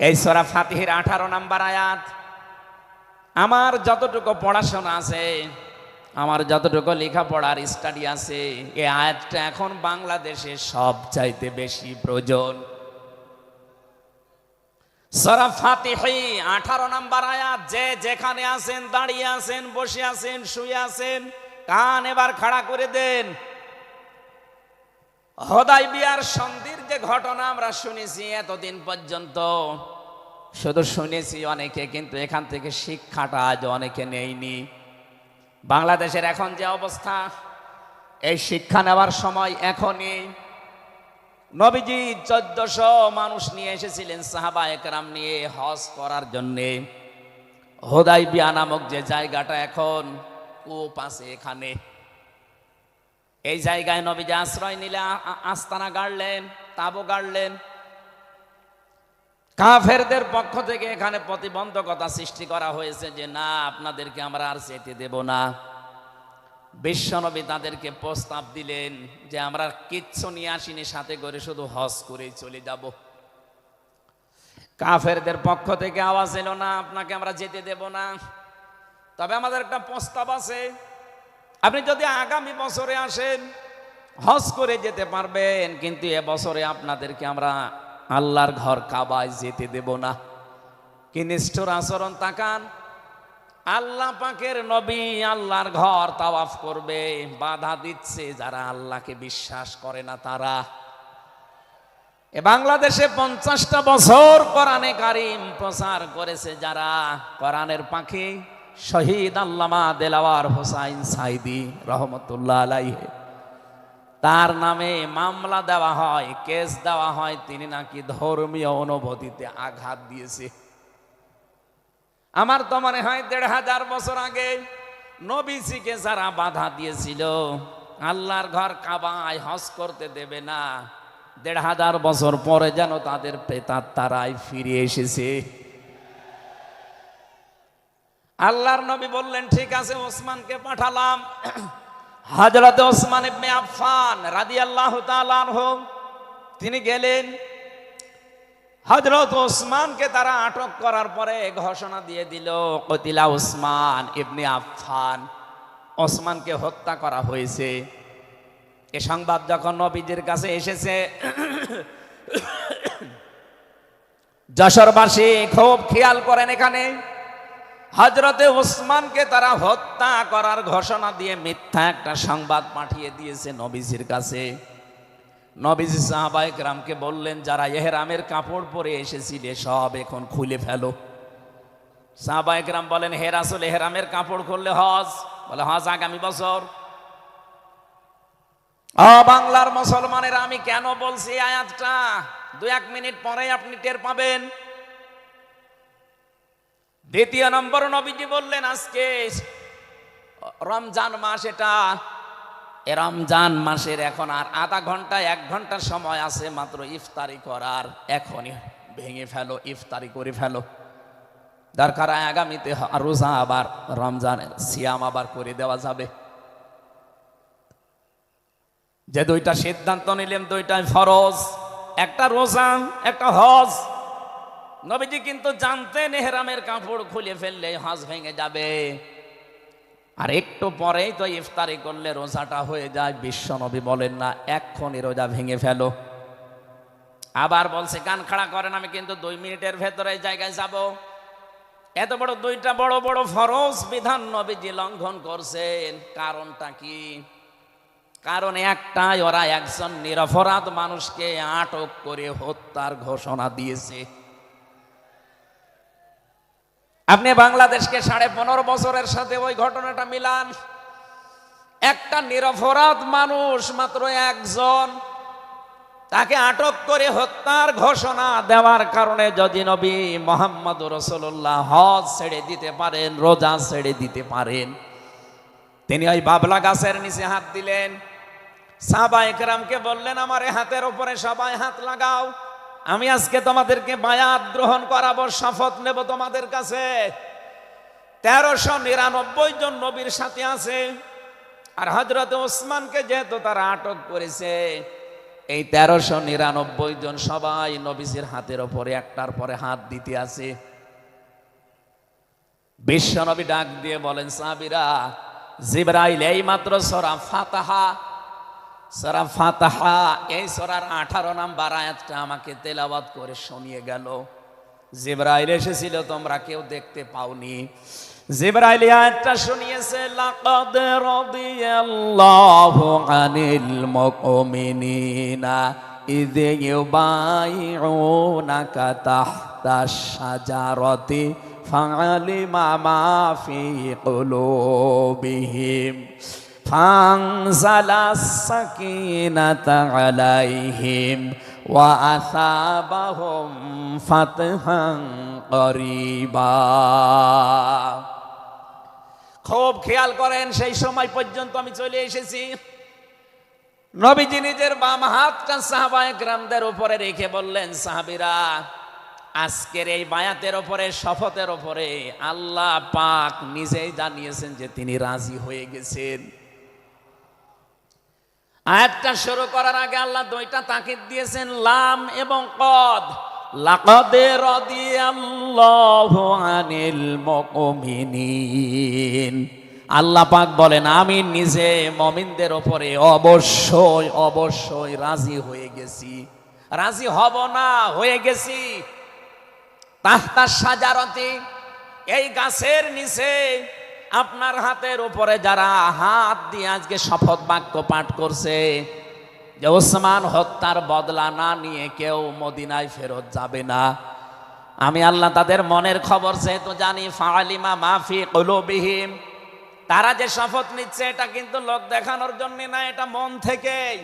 [SPEAKER 1] এই সূরা ফাতিহার 18 নম্বর আয়াত। আমার যতটুকু পড়াশোনা আছে, আমার যতটুকু লেখাপড়ার স্টাডি আছে, এই আয়াতটা এখন বাংলাদেশে সবচাইতে বেশি প্রয়োজন। সূরা ফাতিহা 18 নম্বর আয়াত। যে যেখানে আছেন, দাঁড়িয়ে আছেন, বসে আছেন, শুয়ে আছেন, কান এবার খাড়া করে দেন। হুদায়বিয়ার সন্ধির যে ঘটনা আমরা শুনেছি এতদিন পর্যন্ত, শুধু শুনেছি অনেকে, কিন্তু এখান থেকে শিক্ষাটা আজ অনেকে নেয়নি। বাংলাদেশের এখন যে অবস্থা, এই শিক্ষা নেওয়ার সময় এখনই। নবীজি 1400 মানুষ নিয়ে এসেছিলেন সাহাবায়ে কেরাম নিয়ে হজ করার জন্যে। হুদায়বিয়া নামক যে জায়গাটা এখন কূপ আছে, এখানে এই জায়গায় নবীজি আশ্রয় নিলে আস্তানা গাড়লেন, তাবু গাড়লেন। কাফেরদের পক্ষ থেকে এখানে প্রতিবন্ধকতা সৃষ্টি করা হয়েছে যে না, আপনাদেরকে আমরা আর যেতে দেব না। বিশ্বনবী তাদেরকে প্রস্তাব দিলেন যে আমরা কিচ্ছু নিয়ে আসিনি সাথে করে, শুধু হজ করেই চলে যাব। কাফেরদের পক্ষ থেকে আওয়াজ এলো, না, আপনাকে আমরা যেতে দেব না, তবে আমাদের একটা প্রস্তাব আছে। আপনি যদি আগামী বছরে আসেন হজ করে যেতে পারবেন, কিন্তু এবছরে আপনাদেরকে আমরা আল্লাহর ঘর কাবায় যেতে দেব না। কি নিষ্ঠুর আচরণ! তাকান, আল্লাহ পাকের নবী আল্লাহর ঘর তাওয়াফ করবে, বাধা দিচ্ছে যারা আল্লাহকে বিশ্বাস করে না তারা। এ বাংলাদেশে 50টা বছর কোরআনে কারীম প্রচার করেছে যারা, কোরআনের পাখি শহীদ আল্লামা দেলাওয়ার হোসাইন সাইদি রহমতুল্লাহ আলাইহি, তার নামে মামলা দেওয়া হয়, কেস দেওয়া হয়, তিনি নাকি ধর্মীয় অনুভূতিতে আঘাত দিয়েছে। আমার তো মনে হয় 1500 বছর আগে নবীজিকে যারা বাধা দিয়েছিল আল্লাহর ঘর কাবায় হজ করতে দেবে না, 1500 বছর পরে যেন তাদের প্রেতাত্মারাই ফিরে এসেছে। আল্লাহর নবী বললেন, ঠিক আছে, ওসমানকে পাঠালাম। হযরত ওসমান ইবনে আফফান রাদিয়াল্লাহু তাআলা আনহু তিনি গেলেন। হযরত ওসমানকে তারা আটক করার পরে ঘোষণা দিয়ে দিল, কতিলা ওসমান ইবনে আফফান, ওসমানকে হত্যা করা হয়েছে। এ সংবাদ যখন নবীজির কাছে এসেছে, যশোরবাসী খুব খেয়াল করেন, এখানে হযরতে ওসমানকে তারা হত্যা করার ঘোষণা দিয়ে মিথ্যা একটা সংবাদ পাঠিয়ে দিয়েছে নবীজির কাছে। নবীজি সাহাবায়ে কেরামকে বললেন, যারা ইহরামের কাপড় পরে এসেছিলে সব এখন খুলে ফেলো। সাহাবায়ে কেরাম বলেন, হে রাসূল, ইহরামের কাপড় খুললে হজ? বলে, হজ আগামী বছর। বাংলার মুসলমানেরা, আমি কেন বলছি আয়াতটা 2-1 মিনিট পরে আপনি টের পাবেন। দ্বিতীয় নম্বর, নবীজি বললেন আজকে রমজান মাস, এটা রমজান মাসের এখন আর আধা ঘন্টা 1 ঘন্টার সময় আছে মাত্র ইফতারি করার, এখনই ভেঙে ফেলো, ইফতারি করে ফেলো। দরকার আগামীতে রোজা আবার রমজানের সিয়াম আবার করে দেওয়া যাবে। যে 2টা সিদ্ধান্ত নিলেন, 2টাই ফরজ, একটা রোজা, একটা হজ। নবীজি কিন্তু জানতেন ইহরামের কাপড় খুলে ফেললে হজ ভেঙে যাবে, আর একটু পরেই তো ইফতারি করলে রোজাটা হয়ে যায়। বিশ্ব নবী বলেন না, এক্ষুনি রোজা ভেঙে ফেলো। আবার বলছে কান খাড়া করেন, আমি কিন্তু 2 মিনিটের ভেতরে জায়গায় যাব। এত বড় দুইটা বড় বড় ফরজ বিধান নবীজি লঙ্ঘন করছেন, কারণটা কি? কারণ একটাই, ওরা একজন নিরপরাধ মানুষকে আটক করে হত্যার ঘোষণা দিয়েছে। আপনি বাংলাদেশকে 15.5 বছরের সাথে ওই ঘটনাটা মিলান। একটা নিরপরাধ মানুষ মাত্র একজন, তাকে আটক করে হত্যার ঘোষণা দেওয়ার কারণে যদি নবী মুহাম্মদ রাসূলুল্লাহ হজ ছেড়ে দিতে পারেন, রোজা ছেড়ে দিতে পারেন, তিনি ওই বাবলা গাছের নিচে হাত দিলেন, সাহাবায়ে কেরামকে বললেন আমার হাতের উপরে সবাই হাত লাগাও, আমি আজকে তোমাদেরকে বায়াত গ্রহণ করাবো, শপথ নেব তোমাদের কাছে। 1399 জন নবীর সাথে আছে। আর হযরত ওসমানকে যেহেতু তারা আটক করেছে, এই 1399 জন সবাই নবীজির হাতের উপরে একটার পরে হাত দিতে আছে। বিশ্ব নবী ডাক দিয়ে বলেন, সাহাবীরা, জিবরাইল এই মাত্র সূরা ফাতিহা এই সূরার 18 নম্বর আয়াতটা আমাকে তেলাওয়াত করে শুনিয়ে গেল। জিবরাইল এসেছিল, তোমরা কেউ দেখতে পাওনি। জিবরাইল আয়াতটা শুনিয়েছে, লাকাদ রাদিয়াল্লাহু আনিল মুমিনিনা ইয ইউবাইউনাকা তাহতাশ শাজারাতি ফাআলিমা মা ফি কুলুবিহিম ফানজালাস সাকিনাতা আলাইহিম ওয়া আসাবাহুম ফাতহান করিবা। খুব খেয়াল করেন, সেই সময় পর্যন্ত আমি চলে এসেছি। নবীজি নিজের বাম হাতটা সাহাবায়ে কেরামদের উপরে রেখে বললেন, সাহাবীরা, আজকের এই বায়াতের উপরে, শপথের উপরে আল্লাহ পাক নিজেই জানিয়েছেন যে তিনি রাজি হয়ে গেছেন। আয়াতটা শুরু করার আগে আল্লাহ দুইটা তাকিদ দিয়েছেন, লাম এবং কদ। লাকাদ রাদিয়াল্লাহু আনিল মুমিনিন, আল্লাহ পাক বলেন আমি নিজে মুমিনদের উপরে অবশ্যই অবশ্যই রাজি হয়ে গেছি। রাজি হব না, হয়ে গেছি। তাহতা শাজারাতি, এই গাছের নিচে আপনার হাতের উপরে যারা হাত দিয়ে আজকে শপথ বাক্য পাঠ করছে যে ওসমান হত্যার বদলা না নিয়ে কেউ মদিনায় ফেরত যাবে না, আমি আল্লাহ তাদের মনের খবর যেহেতু জানি, ফাআলিমা মা ফি কুলুবিহিম, তারা যে শপথ নিচ্ছে এটা কিন্তু লোক দেখানোর জন্য না, এটা মন থেকেই।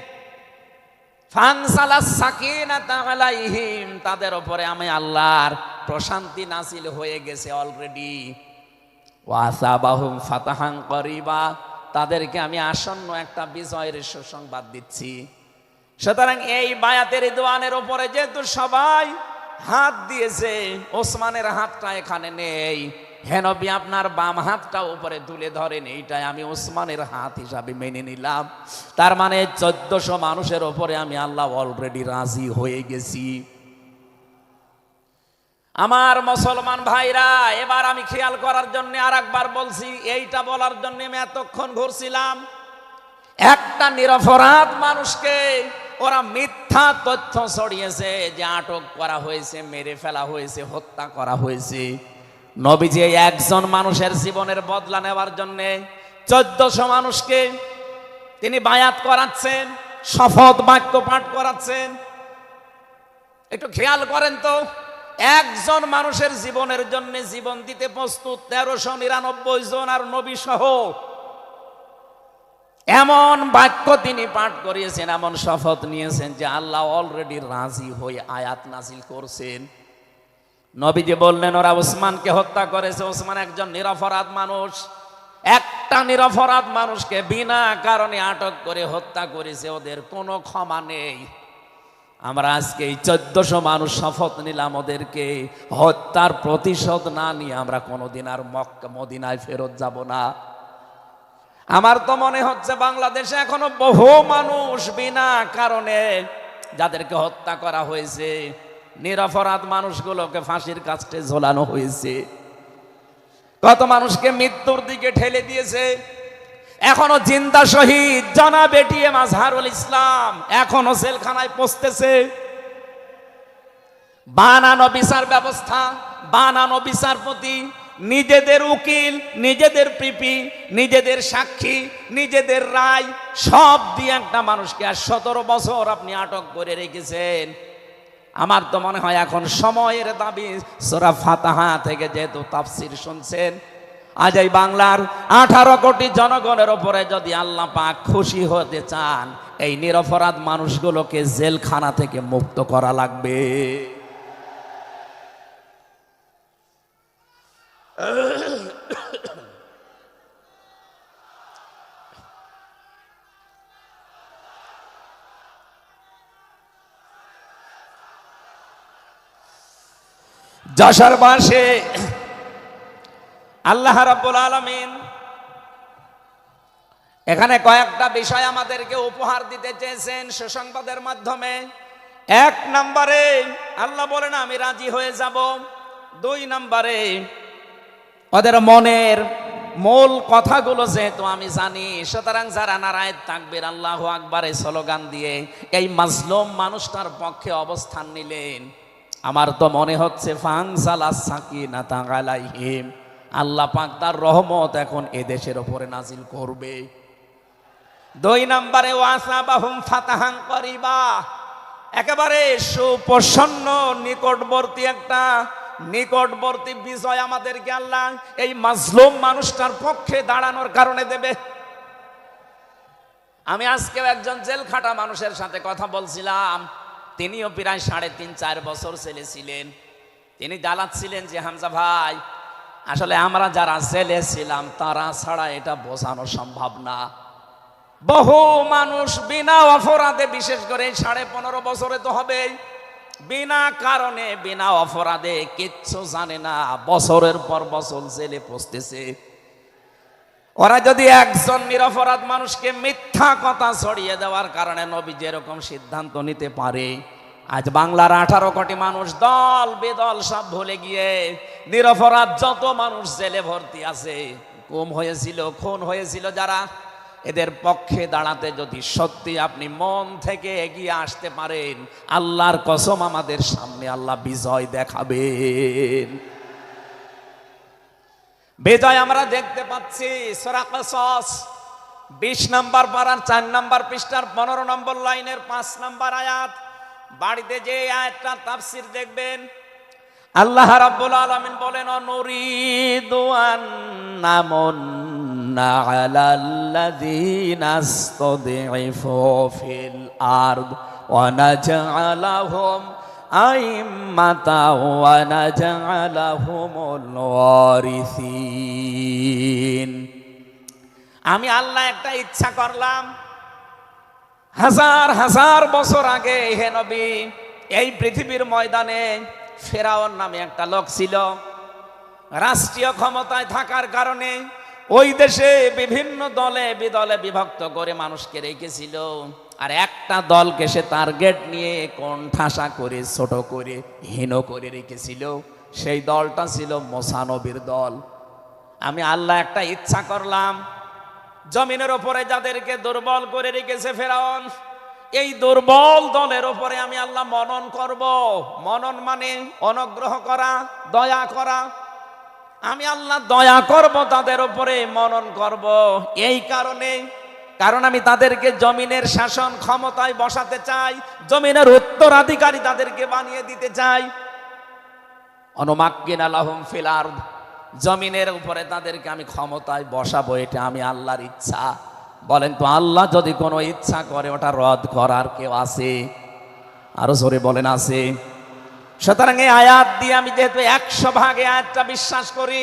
[SPEAKER 1] ফানসালাস সাকিনাতা আলাইহিম, তাদের উপরে আমি আল্লাহর প্রশান্তি নাযিল হয়ে গেছে অলরেডি। ওয়াসাবাহুম ফাতাহান করিবা, তাদেরকে আমি আসন্ন একটা বিজয়ের সুসংবাদ দিচ্ছি। সুতরাং এই বায়াতের দোয়ানের উপরে যেহেতু সবাই হাত দিয়েছে, ওসমানের হাতটা এখানে নেই, হে নবী আপনার বাম হাতটা উপরে তুলে ধরেন, এইটাই আমি ওসমানের হাত হিসাবে মেনে নিলাম। তার মানে 1400 মানুষের উপরে আমি আল্লাহ অলরেডি রাজি হয়ে গেছি। আমার মুসলমান ভাইরা, এবার আমি খেয়াল করার জন্য আর একবার বলছি, এইটা বলার জন্য আমি এতক্ষণ ঘুরছিলাম। একটা নিরপরাধ মানুষকে ওরা মিথ্যা তথ্য ছড়িয়েছে যে আটক করা হয়েছে, মেরে ফেলা হয়েছে, হত্যা করা হয়েছে। নবীজি একজন মানুষের জীবনের বদলা নেওয়ার জন্য 1400 মানুষকে তিনি বায়াত করাচ্ছেন, শপথ বাক্য পাঠ করাচ্ছেন। একটু খেয়াল করেন তো, একজন মানুষের জীবনের জন্য জীবন দিতে প্রস্তুত 1399 জন, আর নবী সহ এমন বাক্য তিনি পাঠ করিয়েছেন, এমন শপথ নিয়েছেন যে আল্লাহ অলরেডি রাজি হয়ে আয়াত নাজিল করছেন। নবীজি বললেন ওরা ওসমানকে হত্যা করেছে, ওসমান একজন নিরপরাধ মানুষ, একটা নিরপরাধ মানুষকে বিনা কারণে আটক করে হত্যা করেছে, ওদের কোনো ক্ষমা নেই। আমরা আজকে এই 1400 মানুষ শপথ নিলাম, ওদেরকে হত্যার প্রতিশোধ না নিয়ে আমরা কোনোদিন আর মক্কা মদিনায় ফেরত যাব না। আমার তো মনে হচ্ছে বাংলাদেশে এখনো বহু মানুষ বিনা কারণে যাদেরকে হত্যা করা হয়েছে, নিরপরাধ মানুষগুলোকে ফাঁসির কাস্টে ঝোলানো হয়েছে, কত মানুষকে মৃত্যুর দিকে ঠেলে দিয়েছে। এখনো জিন্দা শহীদ জনাব এটিএম আজহারুল ইসলাম এখনো জেলখানায় পচতেছে। বানানো বিচার ব্যবস্থা, বানানো বিচারপতি, নিজেদের উকিল, নিজেদের পিপি, নিজেদের সাক্ষী, নিজেদের রায় সব দিয়ে একটা মানুষকে আর 17 বছর আপনি আটক করে রেখেছেন। আমার তো মনে হয় এখন সময়ের দাবি। সূরা ফাতিহা থেকে যেহেতু তাফসীর শুনছেন, আজ এই বাংলার 18 কোটি জনগণের উপরে যদি আল্লাহ পাক খুশি হতে চান, এই নিরপরাধ মানুষগুলোকে জেলখানা থেকে মুক্ত করা লাগবে। যশোরবাসী, আল্লাহ রাব্বুল আলামিন এখানে কয়েকটা বিষয় আমাদেরকে উপহার দিতে চেয়েছেন সুসংবাদের মাধ্যমে। 1 নম্বরে আল্লাহ বলেন আমি রাজি হয়ে যাব। 2 নম্বরে ওদের মনের মূল কথাগুলো যেহেতু আমি জানি, সুতরাং যারা নারায়ে তাকবীর আল্লাহু আকবার এই স্লোগান দিয়ে এই মাজলুম মানুষটার পক্ষে অবস্থান নিলেন, আমার তো মনে হচ্ছে ফানজালাস সাকিনাতা আলাইহিম, আল্লাহ পাক তার রহমত এখন এদেশের উপরে নাজিল করবে। 2 নম্বরে ওয়াসাবাহুম ফাতাহান করিবা, একেবারে সুপ্রসন্ন নিকটবর্তী বিজয় আমাদেরকে আল্লাহ এই মাজলুম মানুষটার পক্ষে দাঁড়ানোর কারণে দেবে। আমি আজকেও একজন জেল খাটা মানুষের সাথে কথা বলছিলাম, তিনিও প্রায় 3.5-4 বছর জেলে ছিলেন। তিনি জ্বালাচ্ছিলেন যে হামজা ভাই, আসলে আমরা যারা জেলে ছিলাম তারা ছাড়া এটা বোঝানো সম্ভব না। বহু মানুষ বিনা অপরাধে, বিশেষ করে 15.5 বছরে তো হবে, বিনা কারণে বিনা অপরাধে কিচ্ছু জানে না, বছরের পর বছর জেলে পচতেছে। ওরা যদি একজন নিরপরাধ মানুষকে মিথ্যা কথা ছড়িয়ে দেওয়ার কারণে নবী যেরকম সিদ্ধান্ত নিতে পারে, আজ বাংলার 18 কোটি মানুষ দল বেদল সব ভুলে গিয়ে নিরপরাধ যত মানুষ জেলে ভর্তি আছে, গুম হয়েছিল, খুন হয়েছিল যারা, এদের পক্ষে দাঁড়াতে যদি সত্যি আপনি মন থেকে এগিয়ে আসতে পারেন, আল্লাহর কসম আমাদের সামনে আল্লাহ বিজয় দেখাবেন। বিজয় আমরা দেখতে পাচ্ছি সূরা কসস 20 নম্বর পারার 4 নম্বর পৃষ্ঠার 15 নম্বর লাইনের 5 নম্বর আয়াত। বাড়িতে যে আয়াতটা তাফসীর দেখবেন, আল্লাহ রাব্বুল আলামিন বলেন নুরিদু আন নামুন্না আলাল্লাযীনা ইসতাদঈফু ফিল আরদ ওয়া নাজআলাহুম আইম্মাতা ওয়া নাজআলাহুমুল ওয়ারিসিন। আমি আল্লাহ একটা ইচ্ছা করলাম, হাজার হাজার বছর আগে হে নবী, এই পৃথিবীর ময়দানে ফেরাউন নামে একটা লোক ছিল। রাষ্ট্রীয় ক্ষমতায় থাকার কারণে ওই দেশে বিভিন্ন দলে বিদলে বিভক্ত করে মানুষকে রেখেছিল, আর একটা দলকে সে টার্গেট নিয়ে কোণঠাসা করে, ছোট করে, হীন করে রেখেছিল। সেই দলটা ছিল মুসা নবীর দল। আমি আল্লাহ একটা ইচ্ছা করলাম, জমিনের ওপরে যাদেরকে দুর্বল করে রেখেছে ফেরাউন, এই দুর্বল দলের ওপরে আমি আল্লাহ মনন করব। মনন মানে অনুগ্রহ করা, দয়া করা। আমি আল্লাহ দয়া করব তাদের উপরে, মনন করব। এই কারণ আমি তাদেরকে জমিনের শাসন ক্ষমতায় বসাতে চাই, জমিনের উত্তরাধিকারী তাদেরকে বানিয়ে দিতে চাই। অনুমাক্কিনা লাহুম ফিল আরদ, জমিনের উপরে তাদেরকে আমি ক্ষমতায় বসাবো, এটা আমি আল্লাহর ইচ্ছা। বলেন তো আল্লাহ যদি কোনো ইচ্ছা করে ওটা রদ করার কেউ আছে? আরো জোরে বলেন আছে? সুতরাং এই আয়াত দিয়ে আমি যেহেতু 100 ভাগে আয়াতটা বিশ্বাস করি,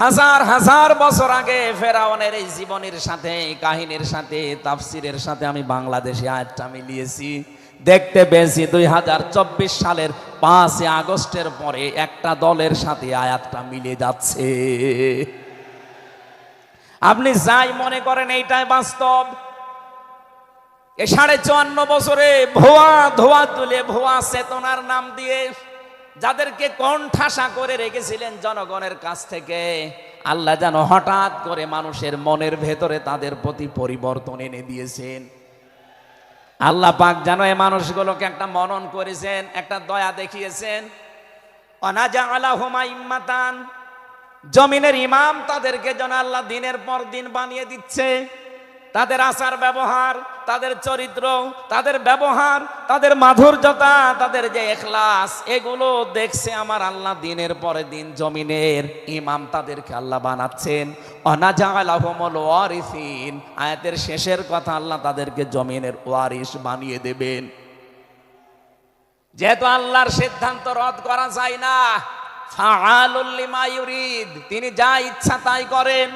[SPEAKER 1] হাজার হাজার বছর আগে ফেরাউনের এই জীবনের সাথে, কাহিনীর সাথে, তাফসিরের সাথে আমি বাংলাদেশে আয়াতটা মিলিয়েছি। দেখতে পেয়েছি 2024 সালের 5 আগস্টের পরে একটা দলের সাথে আয়াতটা মিলে যাচ্ছে। আপনি যাই মনে করেন এইটাই বাস্তব। এই 54 বছরে ধোয়া তুলে ভুয়া চেতনার নাম দিয়ে যাদেরকে কোণঠাসা করে রেখেছিলেন জনগণের কাছ থেকে, আল্লাহ যেন হঠাৎ করে মানুষের মনের ভেতরে তাদের প্রতি পরিবর্তন এনে দিয়েছেন। আল্লাহ পাক যেন এই মানুষগুলোকে একটা মনন করেছেন, একটা দয়া দেখিয়েছেন। অনাজালাহুমা ইম্মাতান, জমিনের ইমাম তাদেরকে যেন আল্লাহ দিনের পর দিন বানিয়ে দিচ্ছে। তাদের আচার ব্যবহার, তাদের চরিত্র, তাদের ব্যবহার, তাদের মাধুর্যতা, তাদের যে ইখলাস, এগুলো দেখছে আমার আল্লাহ দিনের পরে দিন জমিনের ইমাম তাদেরকে আল্লাহ বানাচ্ছেন। অনাজালাহুমুল ওয়ারিসিন, আয়াতের শেষের কথা, আল্লাহ তাদেরকে জমিনের ওয়ারিস বানিয়ে দেবেন। যেহেতু আল্লাহর সিদ্ধান্ত রদ করা যায় না, ফাআলুল লিমা ইউরিদ, তিনি যা ইচ্ছা তাই করেন।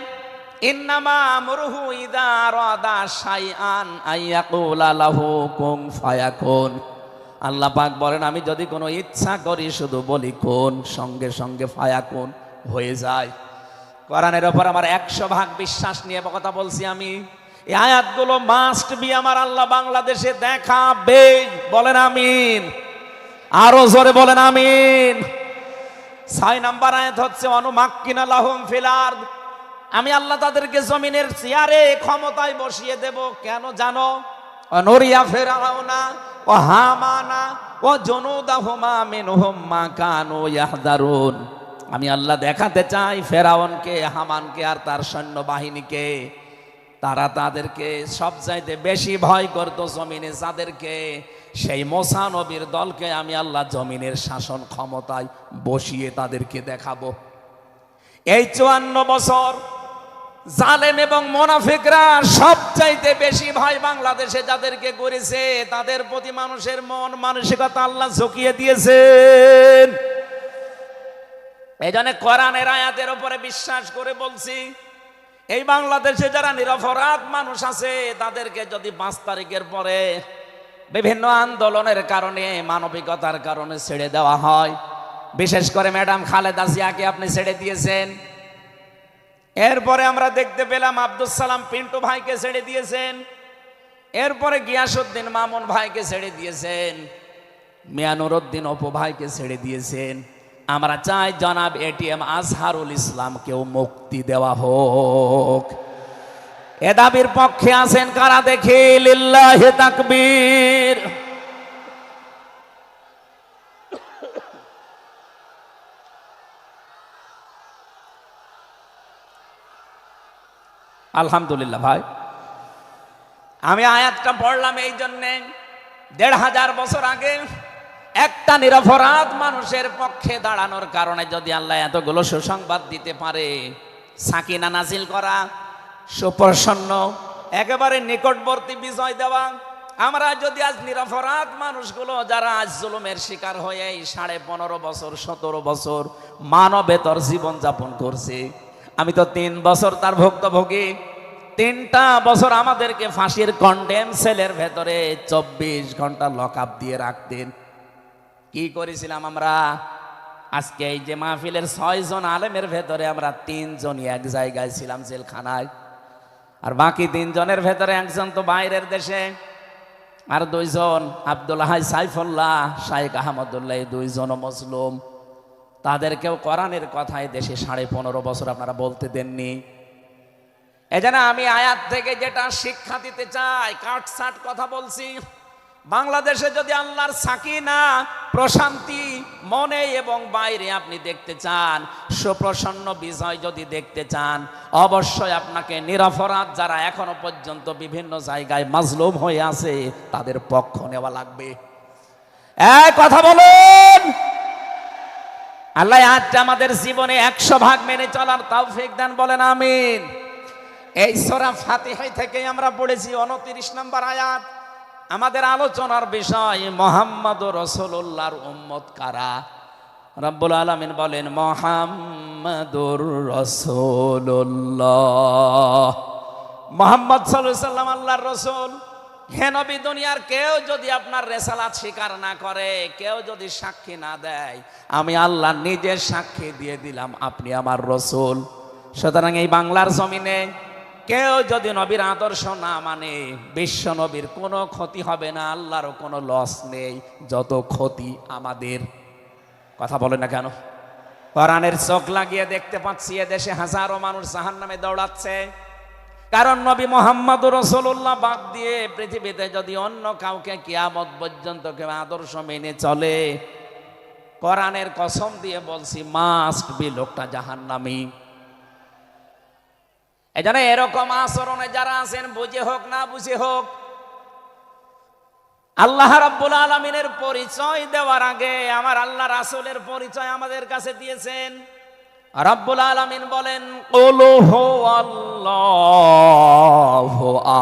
[SPEAKER 1] ইন্নামা আমরুহু ইযা আরাদা শাইআন আইয়াকুলা লাহু কুন ফায়াকুন। আল্লাহ পাক বলেন, আমি যদি কোনো ইচ্ছা করি শুধু বলি কোন, সঙ্গে সঙ্গে ফায়াকুন হয়ে যায়। কোরআনের ওপর আমার 100% বিশ্বাস নিয়ে কথা বলছি আমি। এই আয়াতগুলো মাস্ট বি আমার আল্লাহ বাংলাদেশে দেখাবে। বলেন আমিন, আরো জোরে বলেন আমিন। 6 নম্বর আয়াত হচ্ছে অনুমাক্কিনা লাহুম ফিল আরদ, আমি আল্লাহ তাদেরকে জমিনের চেয়ারে ক্ষমতায় বসিয়ে দেব। কেন জানো? অনুরিয়া ফিরআউনা ও হামানা ও জুনুদাহুমা মিনহুম মা কানু ইয়াহদারুন, আমি আল্লাহ দেখাতে চাই ফেরাউনকে, হামানকে আর তার সৈন্যবাহিনীকে, তারা তাদেরকে সবচাইতে বেশি ভয় করত জমিনে যাদেরকে, সেই মুসা নবীর দলকে আমি আল্লাহ জমিনের শাসন ক্ষমতায় বসিয়ে তাদেরকে দেখাবো। এই 54 বছর জালেম এবং মুনাফিকরা সবচাইতে বেশি ভয় বাংলাদেশে যাদেরকে করেছে, তাদের প্রতি মানুষের মন মানসিকতা আল্লাহ ঝুঁকিয়ে দিয়েছেন। এই জন্য কোরআনের আয়াতের উপরে বিশ্বাস করে বলছি, এই বাংলাদেশে যারা নিরপরাধ মানুষ আছে তাদেরকে যদি 5 তারিখের পরে বিভিন্ন আন্দোলনের কারণে, মানবিকতার কারণে ছেড়ে দেওয়া হয়, বিশেষ করে ম্যাডাম খালেদা জিয়াকে আপনি ছেড়ে দিয়েছেন। এরপরে আমরা দেখতে পেলাম আব্দুল সালাম পিন্টু ভাইকে ছেড়ে দিয়েছেন। এরপরে গিয়াসউদ্দিন মামুন ভাইকে ছেড়ে দিয়েছেন। মিয়ানুরউদ্দিন অপু ভাইকে ছেড়ে দিয়েছেন। আমরা চাই জনাব এটিএম আজহারুল ইসলামকেও মুক্তি দেওয়া হোক। এ দাবির পক্ষে আছেন কারা দেখি? লিল্লাহি তাকবীর। আলহামদুলিল্লাহ। ভাই, আমি আয়াতটা পড়লাম এই জন্যে, 1500 বছর আগে একটা নিরপরাধ মানুষের পক্ষে দাঁড়ানোর কারণে যদি আল্লাহ এতগুলো সুসংবাদ দিতে পারে, সাকিনা নাজিল করা, সুপ্রসন্ন একেবারে নিকটবর্তী বিজয় দেওয়া, আমরা যদি আজ নিরপরাধ মানুষগুলো যারা আজ জুলুমের শিকার হয়ে 15.5 বছর 17 বছর মানবেতর জীবন যাপন করছে, আমি তো 3 বছর তার ভুক্তভোগী। 3টা বছর আমাদেরকে ফাঁসির কন্ডেম সেলের ভেতরে 24 ঘন্টা লকআপ দিয়ে রাখতেন। কি করেছিলাম আমরা? আজকে এই যে মাহফিলের 6 জন আলেমের ভেতরে আমরা 3 জনই এক জায়গায় ছিলাম জেলখানায়, আর বাকি 3 জনের ভেতরে একজন তো বাইরের দেশে, আর 2 জন আব্দুল হাই সাইফুল্লাহ, শাইখ আহমদুল্লাহ, এই 2 জন মুসলিম। তাদেরকেও কোরআনের কথায় দেশে 15.5 বছর আপনারা বলতে দেননি। এজন্য আমি আয়াত থেকে যেটা শিক্ষা দিতে চাই, কাটছাট কথা বলছি। বাংলাদেশে যদি আল্লাহর সাকিনা, প্রশান্তি মনে এবং বাইরে আপনি দেখতে চান, সুপ্রসন্ন বিজয় যদি দেখতে চান, অবশ্যই আপনাকে নিরপরাধ যারা এখনো পর্যন্ত বিভিন্ন জায়গায় মাজলুম হয়ে আছে তাদের পক্ষ নেওয়া লাগবে। এই কথা বলুন। আল্লাহ আজকে আমাদের জীবনে 100% মেনে চলার তৌফিক দান, বলেন আমিন। এই সূরা ফাতিহা থেকে আমরা পড়েছি 29 নম্বর আয়াত। আমাদের আলোচনার বিষয় মুহাম্মদুর রাসূলুল্লাহর উম্মত কারা? রব্বুল আলামিন বলেন মুহাম্মদুর রাসূলুল্লাহ। মুহাম্মদ সাল্লাল্লাহু আলাইহি সাল্লাম আল্লাহর রাসূল। হে নবী, দুনিয়ার কেউ যদি আপনার রিসালাত স্বীকার না করে, কেউ যদি সাক্ষী না দেয়, আমি আল্লাহ নিজে সাক্ষী দিয়ে দিলাম আপনি আমার রাসূল। সুতরাং এই বাংলার জমিনে কেউ যদি নবীর আদর্শ না মানে, বিশ্ব নবীর কোনো ক্ষতি হবে না, আল্লাহরও কোনো লস নেই, যত ক্ষতি আমাদের। কথা বলে না কেন? কোরআনের চোখ লাগিয়ে দেখতে পাচ্ছি এদেশে হাজারো মানুষ জাহান্নামে দৌড়াচ্ছে। কারণ নবী মুহাম্মদুর রাসূলুল্লাহ বাদ দিয়ে পৃথিবীতে যদি অন্য কাউকে কিয়ামত পর্যন্ত কেউ আদর্শ মেনে চলে, কোরআনের কসম দিয়ে বলছি মাস্ট বি লোকটা জাহান্নামী। এজন্য এরকম আচরণে যারা আছেন, বুঝে হোক না বুঝে হোক, আল্লাহ রাব্বুল আলামিনের পরিচয় দেওয়ার আগে আমার আল্লাহ রাসূলের পরিচয় আমাদের কাছে দিয়েছেন। রাব্বুল আলামিন বলেন, কুল হুয়াল্লাহু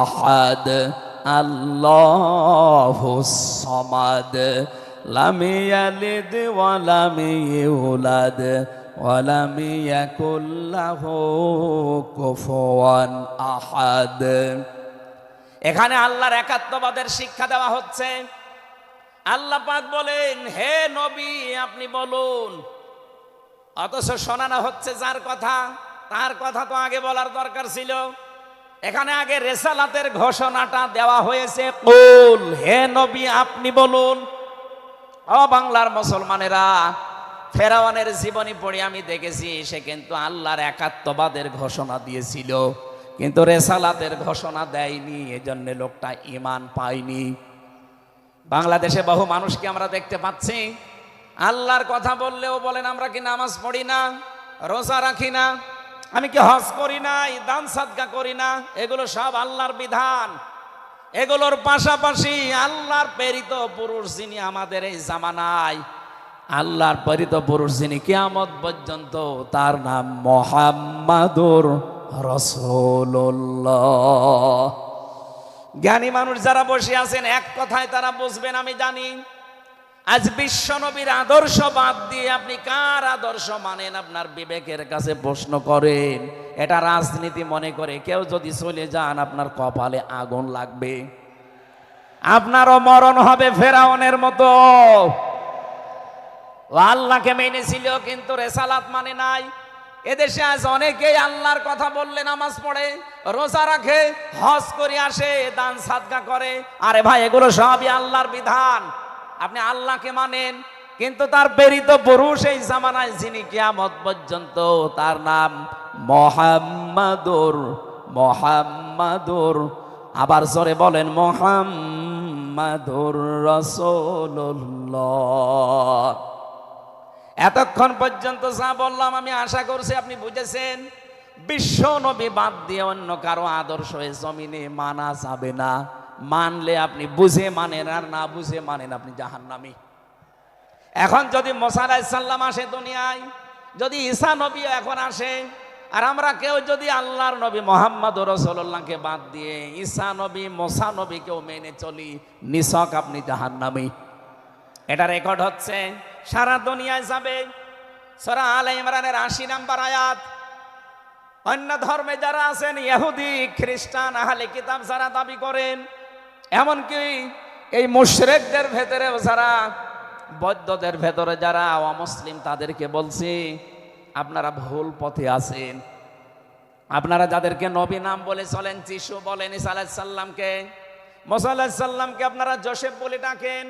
[SPEAKER 1] আহাদ আল্লাহুস সামাদ লাম ইয়ালিদ ওয়া লাম ইউলাদ ওয়া লাম ইয়াকুল লাহু কুফুয়ান আহাদ। এখানে আল্লাহর একাত্মবাদের শিক্ষা দেওয়া হচ্ছে। আল্লাহ পাক বলেন, হে নবী আপনি বলুন, অথচ শোনানো হচ্ছে যার কথা, তার কথা তো আগে বলার দরকার ছিল। এখানে আগে রেসালাতের ঘোষণাটা দেওয়া হয়েছে, কুল, হে নবী আপনি বলুন। ও বাংলার মুসলমানেরা, ফেরাউনের জীবনী পড়ে আমি দেখেছি সে কিন্তু আল্লাহর একাত্মবাদের ঘোষণা দিয়েছিল, কিন্তু রেসালাতের ঘোষণা দেয়নি, এজন্য লোকটা ঈমান পায়নি। বাংলাদেশে বহু মানুষকে আমরা দেখতে পাচ্ছি, আল্লাহর কথা বললেও বলেন আমরা কি নামাজ পড়ি না, রোজা রাখি না, আমি কি হজ করি না, দান সাদকা করি না, এগুলো সব আল্লাহর বিধান। এগুলোর পাশাপাশি আল্লাহর প্রেরিত পুরুষ যিনি আমাদের এই জামানায়, আল্লাহর প্রেরিত পুরুষ যিনি কিয়ামত পর্যন্ত, তার নাম মুহাম্মাদুর রাসূলুল্লাহ। জ্ঞানী মানুষ যারা বসে আছেন এক কথায় তারা বুঝবেন আমি জানি। আজ বিশ্ব নবীর আদর্শ বাদ দিয়ে আপনি কার আদর্শ মানেন আপনার বিবেকের কাছে প্রশ্ন করেন। এটা রাজনীতি মনে করে কেউ যদি চলে যান আপনার কপালে আগুন লাগবে, আপনারও মরণ হবে ফেরাউনের মতো। ও আল্লাহকে মেনেছিল কিন্তু রেসালাত মানে নাই। এদেশে আজ অনেকেই আল্লাহর কথা বললে নামাজ পড়ে, রোজা রাখে, হজ করে আসে, দান সাদকা করে। আরে ভাই এগুলো সবই আল্লাহর বিধান। আপনি আল্লাহকে মানেন, কিন্তু তার প্রেরিত পুরুষ এই জামানায় যিনি কিয়ামত পর্যন্ত, তার নাম মুহাম্মাদুর, আবার জোরে বলেন মুহাম্মাদুর রাসূলুল্লাহ। এতক্ষণ পর্যন্ত যা বললাম আমি আশা করছি আপনি বুঝেছেন। বিশ্ব নবী বাদ দিয়ে অন্য কারো আদর্শ এই জমিনে মানা যাবে না। মানলে আপনি বুঝে মানেন, আর না বুঝে মানেন আপনি জাহান্নামী। এখন যদি মুসা আলাইহিস সালাম আসে দুনিয়ায়, যদি ঈসা নবী এখন আসে, আর আমরা কেউ যদি আল্লাহর নবী মুহাম্মদুর রাসূলুল্লাহকে বাদ দিয়ে ঈসা নবী, মুসা নবীকেও মেনে চলি, নিছক আপনি জাহান্নামী। এটা রেকর্ড হচ্ছে, সারা দুনিয়ায় যাবে। সূরা আলে ইমরানের ৮০ নম্বর আয়াত। অন্য ধর্মে যারা আছেন, ইহুদি, খ্রিস্টান, আহলে কিতাব যারা দাবি করেন, এমনকি এই মুশরিকদের ভেতরেও যারা, বৌদ্ধদের ভেতরে যারা অমুসলিম, তাদেরকে বলছি আপনারা ভুল পথে আছেন। আপনারা যাদেরকে নবী নাম বলে চলেন, যিশু বলেন, ঈসা আলাইহিস সালামকে, মুসা আলাইহিস সালামকে আপনারা যোসেফ বলে ডাকেন,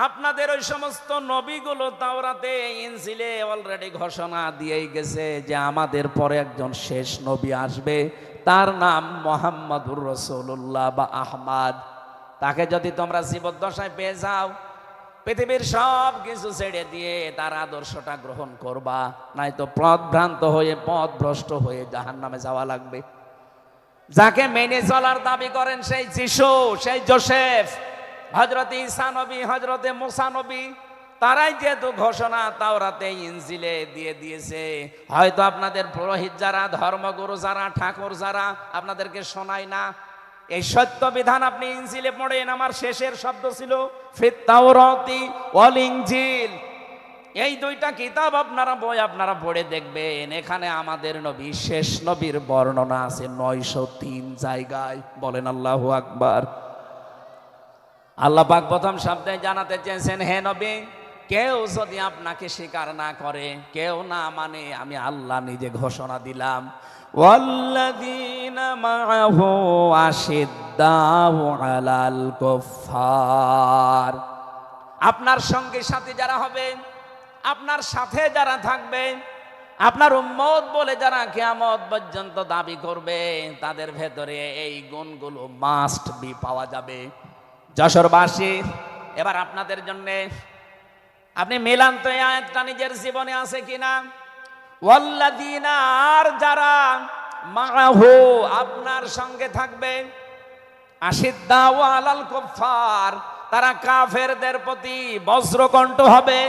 [SPEAKER 1] আপনাদের ওই সমস্ত নবীগুলো তাওরাতে, ইনজিলে অলরেডি ঘোষণা দিয়েই গেছে যে আমাদের পরে একজন শেষ নবী আসবে, তার নাম মুহাম্মাদুর রাসূলুল্লাহ বা আহমদ। তাকে যদি তোমরা জীবদ্দশায় পেয়ে যাও, পৃথিবীর সব কিছু ছেড়ে দিয়ে তার আদর্শটা গ্রহণ করবা, নয়তো পথভ্রান্ত হয়ে, পথভ্রষ্ট হয়ে জাহান্নামে যাওয়া লাগবে। যাকে মেনে চলার দাবি করেন সেই যিশু, সেই যোসেফ, হযরত ঈসা নবী, হযরত মুসা নবী, তারাই যেহেতু ঘোষণা তাওরাতে, ইনজিলে দিয়ে দিয়েছে, হয়তো আপনাদের পুরোহিত যারা, ধর্মগুরু যারা, ঠাকুর যারা আপনাদেরকে শোনায় না। এই সত্য বিধান আপনি ইনজিলে পড়েন, আমার শেষের শব্দ ছিল ফিত তাওরাতি ওয়াল ইনজিল। এই দুইটা কিতাব আপনারা বই আপনারা পড়ে দেখবেন, এখানে আমাদের নবী, শেষ নবীর বর্ণনা আছে ৯০৩ জায়গায়। বলেন আল্লাহু আকবার। আল্লাহ পাক প্রথম শব্দে জানাতে চেয়েছেন, হে নবী, কেউ যদি আপনাকে স্বীকার না করে, কেউ না মানে, আমি আল্লাহ নিজে ঘোষণা দিলাম, ওয়াল্লাযীনা মাআহু আশিদ্দাউ আলাল কুফফার। আপনার সঙ্গে সাথে যারা হবে, আপনার সাথে যারা থাকবে, আপনার উম্মত বলে যারা কিয়ামত পর্যন্ত দাবি করবে তাদের ভেতরে এই গুণগুলো মাস্ট বি পাওয়া যাবে। যশোরবাসী, এবার আপনাদের জন্য আপনি মিলান তো এই আয়াতটা নিজের জীবনে আছে কিনা। ওয়াল্লাযীনা, আর যারা মাআহু আপনার সঙ্গে থাকবে, আশিদ্দাউ আলাল কুফার, তারা কাফেরদের প্রতি বজ্রকণ্ঠ হবে।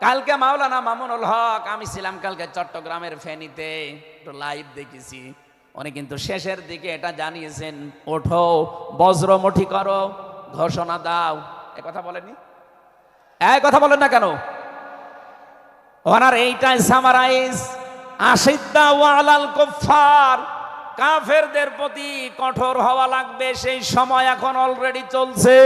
[SPEAKER 1] কালকে মাওলানা মামুনুল হক, আমি ছিলাম কালকে চট্টগ্রামের ফেনীতে, একটু লাইভ দেখেছি। উনি কিন্তু শেষের দিকে এটা জানিয়েছেন, ওঠো বজ্রমুঠি করো, ঘোষণা দাও। এ কথা বলেনি? এই কথা বলেন না কেন? ওনার এইটাই সামারাইজ, আশিদ্দাউ আলাল কুফার, কাফেরদের প্রতি কঠোর হওয়া লাগবে। সেই সময় এখন অলরেডি চলছে।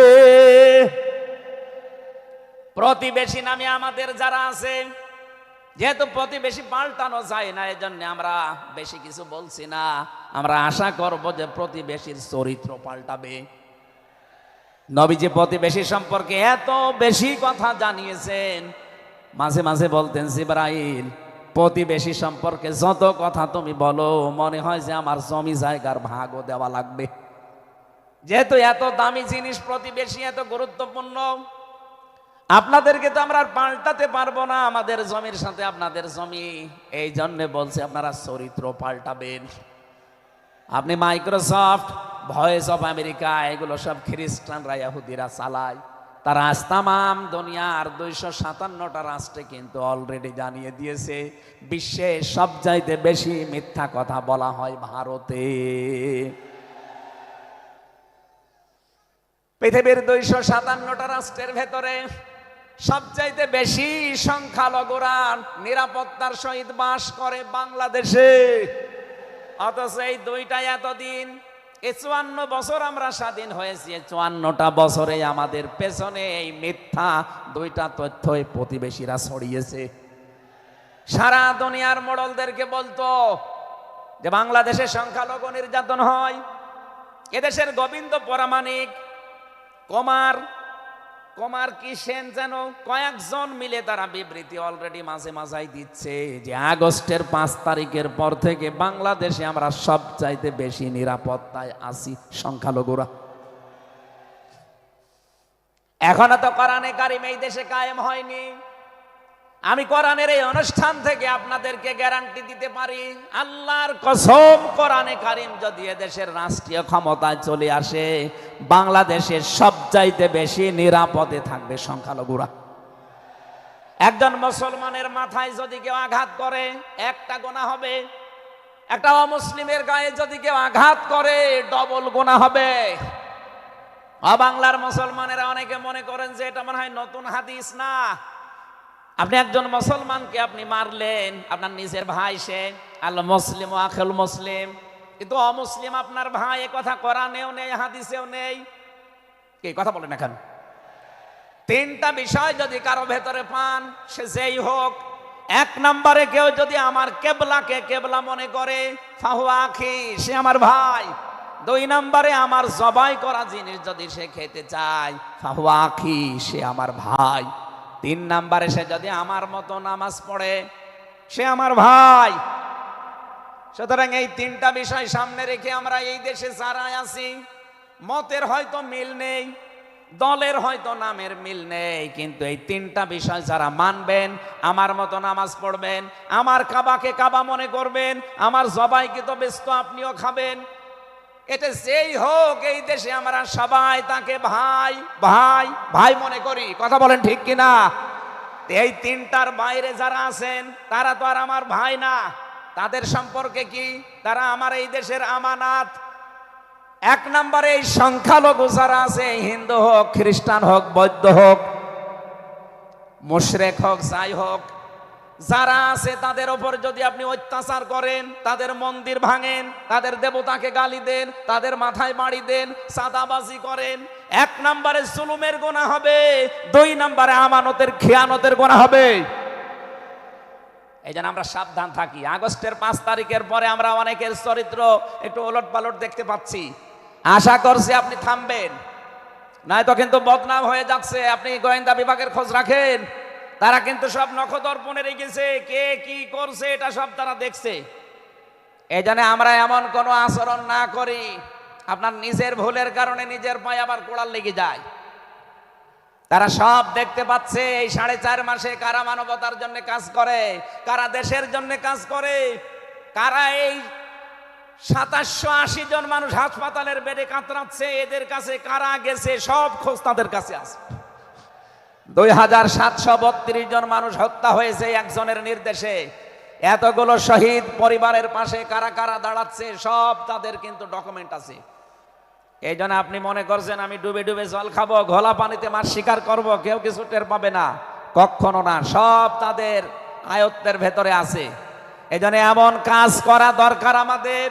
[SPEAKER 1] প্রতিবেশী নামে আমাদের যারা আছে, যেহেতু প্রতিবেশী পাল্টানো যায় না, এজন্য আমরা বেশি কিছু বলছি না। আমরা আশা করব যে প্রতিবেশীর চরিত্র পাল্টাবে। নবীজি প্রতিবেশী সম্পর্কে এত বেশি কথা জানিয়েছেন, মাঝে মাঝে বলতেন, জিবরাইল প্রতিবেশী সম্পর্কে যত কথা তুমি বলো মনে হয় যে আমার জমি জায়গার ভাগও দেওয়া লাগবে। যেহেতু এত দামি জিনিস প্রতিবেশী, এত গুরুত্বপূর্ণ, আপনাদেরকে তো আমরা আর পাল্টাতে পারবো না, আমাদের জমির সাথে আপনাদের জমি। এই জন্য বলছে আপনারা চরিত্র পাল্টাবেন। আপনি মাইক্রোসফট, ভয়েস অফ আমেরিকা, এগুলো সব খ্রিস্টানরা, ইহুদিরা চালায়। তারা আজ তামাম দুনিয়ার 257টা রাষ্ট্রে কিন্তু অলরেডি জানিয়ে দিয়েছে বিশ্বের সবচাইতে বেশি মিথ্যা কথা বলা হয় ভারতে। পৃথিবীর 257টা রাষ্ট্রের ভেতরে সবচাইতে বেশি সংখ্যালঘুরা নিরাপত্তার সহিত বাস করে বাংলাদেশে। অথচ এই দুইটা এতদিন, এই 54 বছর আমরা স্বাধীন হয়েছি, 54টা বছরে আমাদের পেছনে এই মিথ্যা দুইটা তথ্যই প্রতিবেশীরা ছড়িয়েছে। সারা দুনিয়ার মোড়লদেরকে বলতো যে বাংলাদেশে সংখ্যালঘু নির্যাতন হয়। এদেশের গোবিন্দ পরামানিক, কুমার কি সেন যেন, কয়েকজন মিলে তারা বিবৃতি অলরেডি মাঝে মাঝাই দিচ্ছে যে আগস্টের 5 তারিখের পর থেকে বাংলাদেশে আমরা সবচাইতে বেশি নিরাপত্তায় আছি সংখ্যালঘুরা। এখনো তো কোরআনে কারিম এই দেশে কায়েম হয়নি। আমি কোরআনের এই অনুষ্ঠান থেকে আপনাদেরকে গ্যারান্টি দিতে পারি, আল্লাহর কসম, কোরআনে কারিম যদি এদেশের রাষ্ট্রীয় ক্ষমতায় চলে আসে, বাংলাদেশের সবচাইতে বেশি নিরাপদে থাকবে সংখ্যালঘুরা। একজন মুসলমানের মাথায় যদি কেউ আঘাত করে একটা গুনাহ হবে, একটা অমুসলিমের গায়ে যদি কেউ আঘাত করে ডবল গুনাহ হবে। বাংলার মুসলমানেরা অনেকে মনে করেন যে এটা মনে হয় নতুন হাদিস। না, আপনি একজন মুসলমানকে আপনি মারলেন, আপনার নিজের ভাই, সে আল মুসলিম ও আখুল মুসলিম, কিন্তু অমুসলিম আপনার ভাই, এ কথা কোরআনেও নেই, হাদিসেও নেই। কি কথা বলেন এখন? 3টা বিষয় যদি কারো ভেতরে পান, সে যেই হোক। 1 নম্বরে কেউ যদি আমার কেবলাকে কেবলা মনে করে, ফাহুয়া আখি, সে আমার ভাই। 2 নম্বরে আমার জবাই করা জিনিস যদি সে খেতে চায়, ফাহুয়া আখি, সে আমার ভাই। 3 নম্বরে সে যদি আমার মতো নামাজ পড়ে, সে আমার ভাই। সুতরাং এই 3টা বিষয় সামনে রেখে আমরা এই দেশে যারা আছি, মতের হয়তো মিল নেই, দলের হয়তো নামের মিল নেই, কিন্তু এই 3টা বিষয় যারা মানবেন, আমার মতো নামাজ পড়বেন, আমার কাবাকে কাবা মনে করবেন, আমার জবাইকে তো ব্যস্ত আপনিও খাবেন, এটা যেই হোক, এই দেশে আমরা সবাই তাকে ভাই ভাই ভাই মনে করি। কথা বলেন ঠিক কিনা? এই 3টার বাইরে যারা আছেন তারা তো আর আমার ভাই না। তাদের সম্পর্কে কি? তারা আমার এই দেশের আমানাত। 1 নম্বরে এই সংখ্যালঘু যারা আছে, হিন্দু হোক, খ্রিস্টান হোক, বৌদ্ধ হোক, মুশরিক হোক, যাই হোক, যারা আছে তাদের উপর যদি আপনি অত্যাচার করেন, তাদের মন্দির ভাঙেন, তাদের দেবতাকে গালি দেন, তাদের মাথায় বাড়ি দেন, চাঁদাবাজি করেন, 1 নম্বরে জুলুমের গুনাহ হবে, 2 নম্বরে আমানতের খেয়ানতের গুনাহ হবে। এই জন্য আমরা সাবধান থাকি। আগস্টের 5 তারিখের পরে আমরা অনেকের চরিত্র একটু ওলট পালট দেখতে পাচ্ছি। আশা করছি আপনি থামবেন, নয়তো কিন্তু বদনাম হয়ে যাচ্ছে। আপনি গোয়েন্দা বিভাগের খোঁজ রাখেন, তারা কিন্তু সব নখদর্পণে রেখেছে, কে কি করছে এটা সব তারা দেখছে। এই জন্য আমরা এমন কোনো আচরণ না করি আপনার নিজের ভুলের কারণে নিজের পায়ে আবার কোড়াল লেগে যায়। তারা সব দেখতে পাচ্ছে এই 4.5 মাসে কারা মানবতার জন্য কাজ করে, কারা দেশের জন্য কাজ করে, কারা এই 2780 জন মানুষ হাসপাতালের বেডে কাতরাচ্ছে, এদের কাছে কারা গেছে সব খোঁজ তাদের কাছে আছে। 2732 জন মানুষ হত্যা হয়েছে একজনের নির্দেশে। এতগুলো শহীদ পরিবারের পাশে কারা কারা দাঁড়াচ্ছে সব তাদের কিন্তু ডকুমেন্ট আছে। এই জন্য আপনি মনে করছেন আমি ডুবে ডুবে জল খাবো, ঘোলা পানিতে মাছ শিকার করব, কেউ কিছু টের পাবে না, কখনো না। সব তাদের আয়ত্তের ভেতরে আছে। এই জন্য এমন কাজ করা দরকার আমাদের,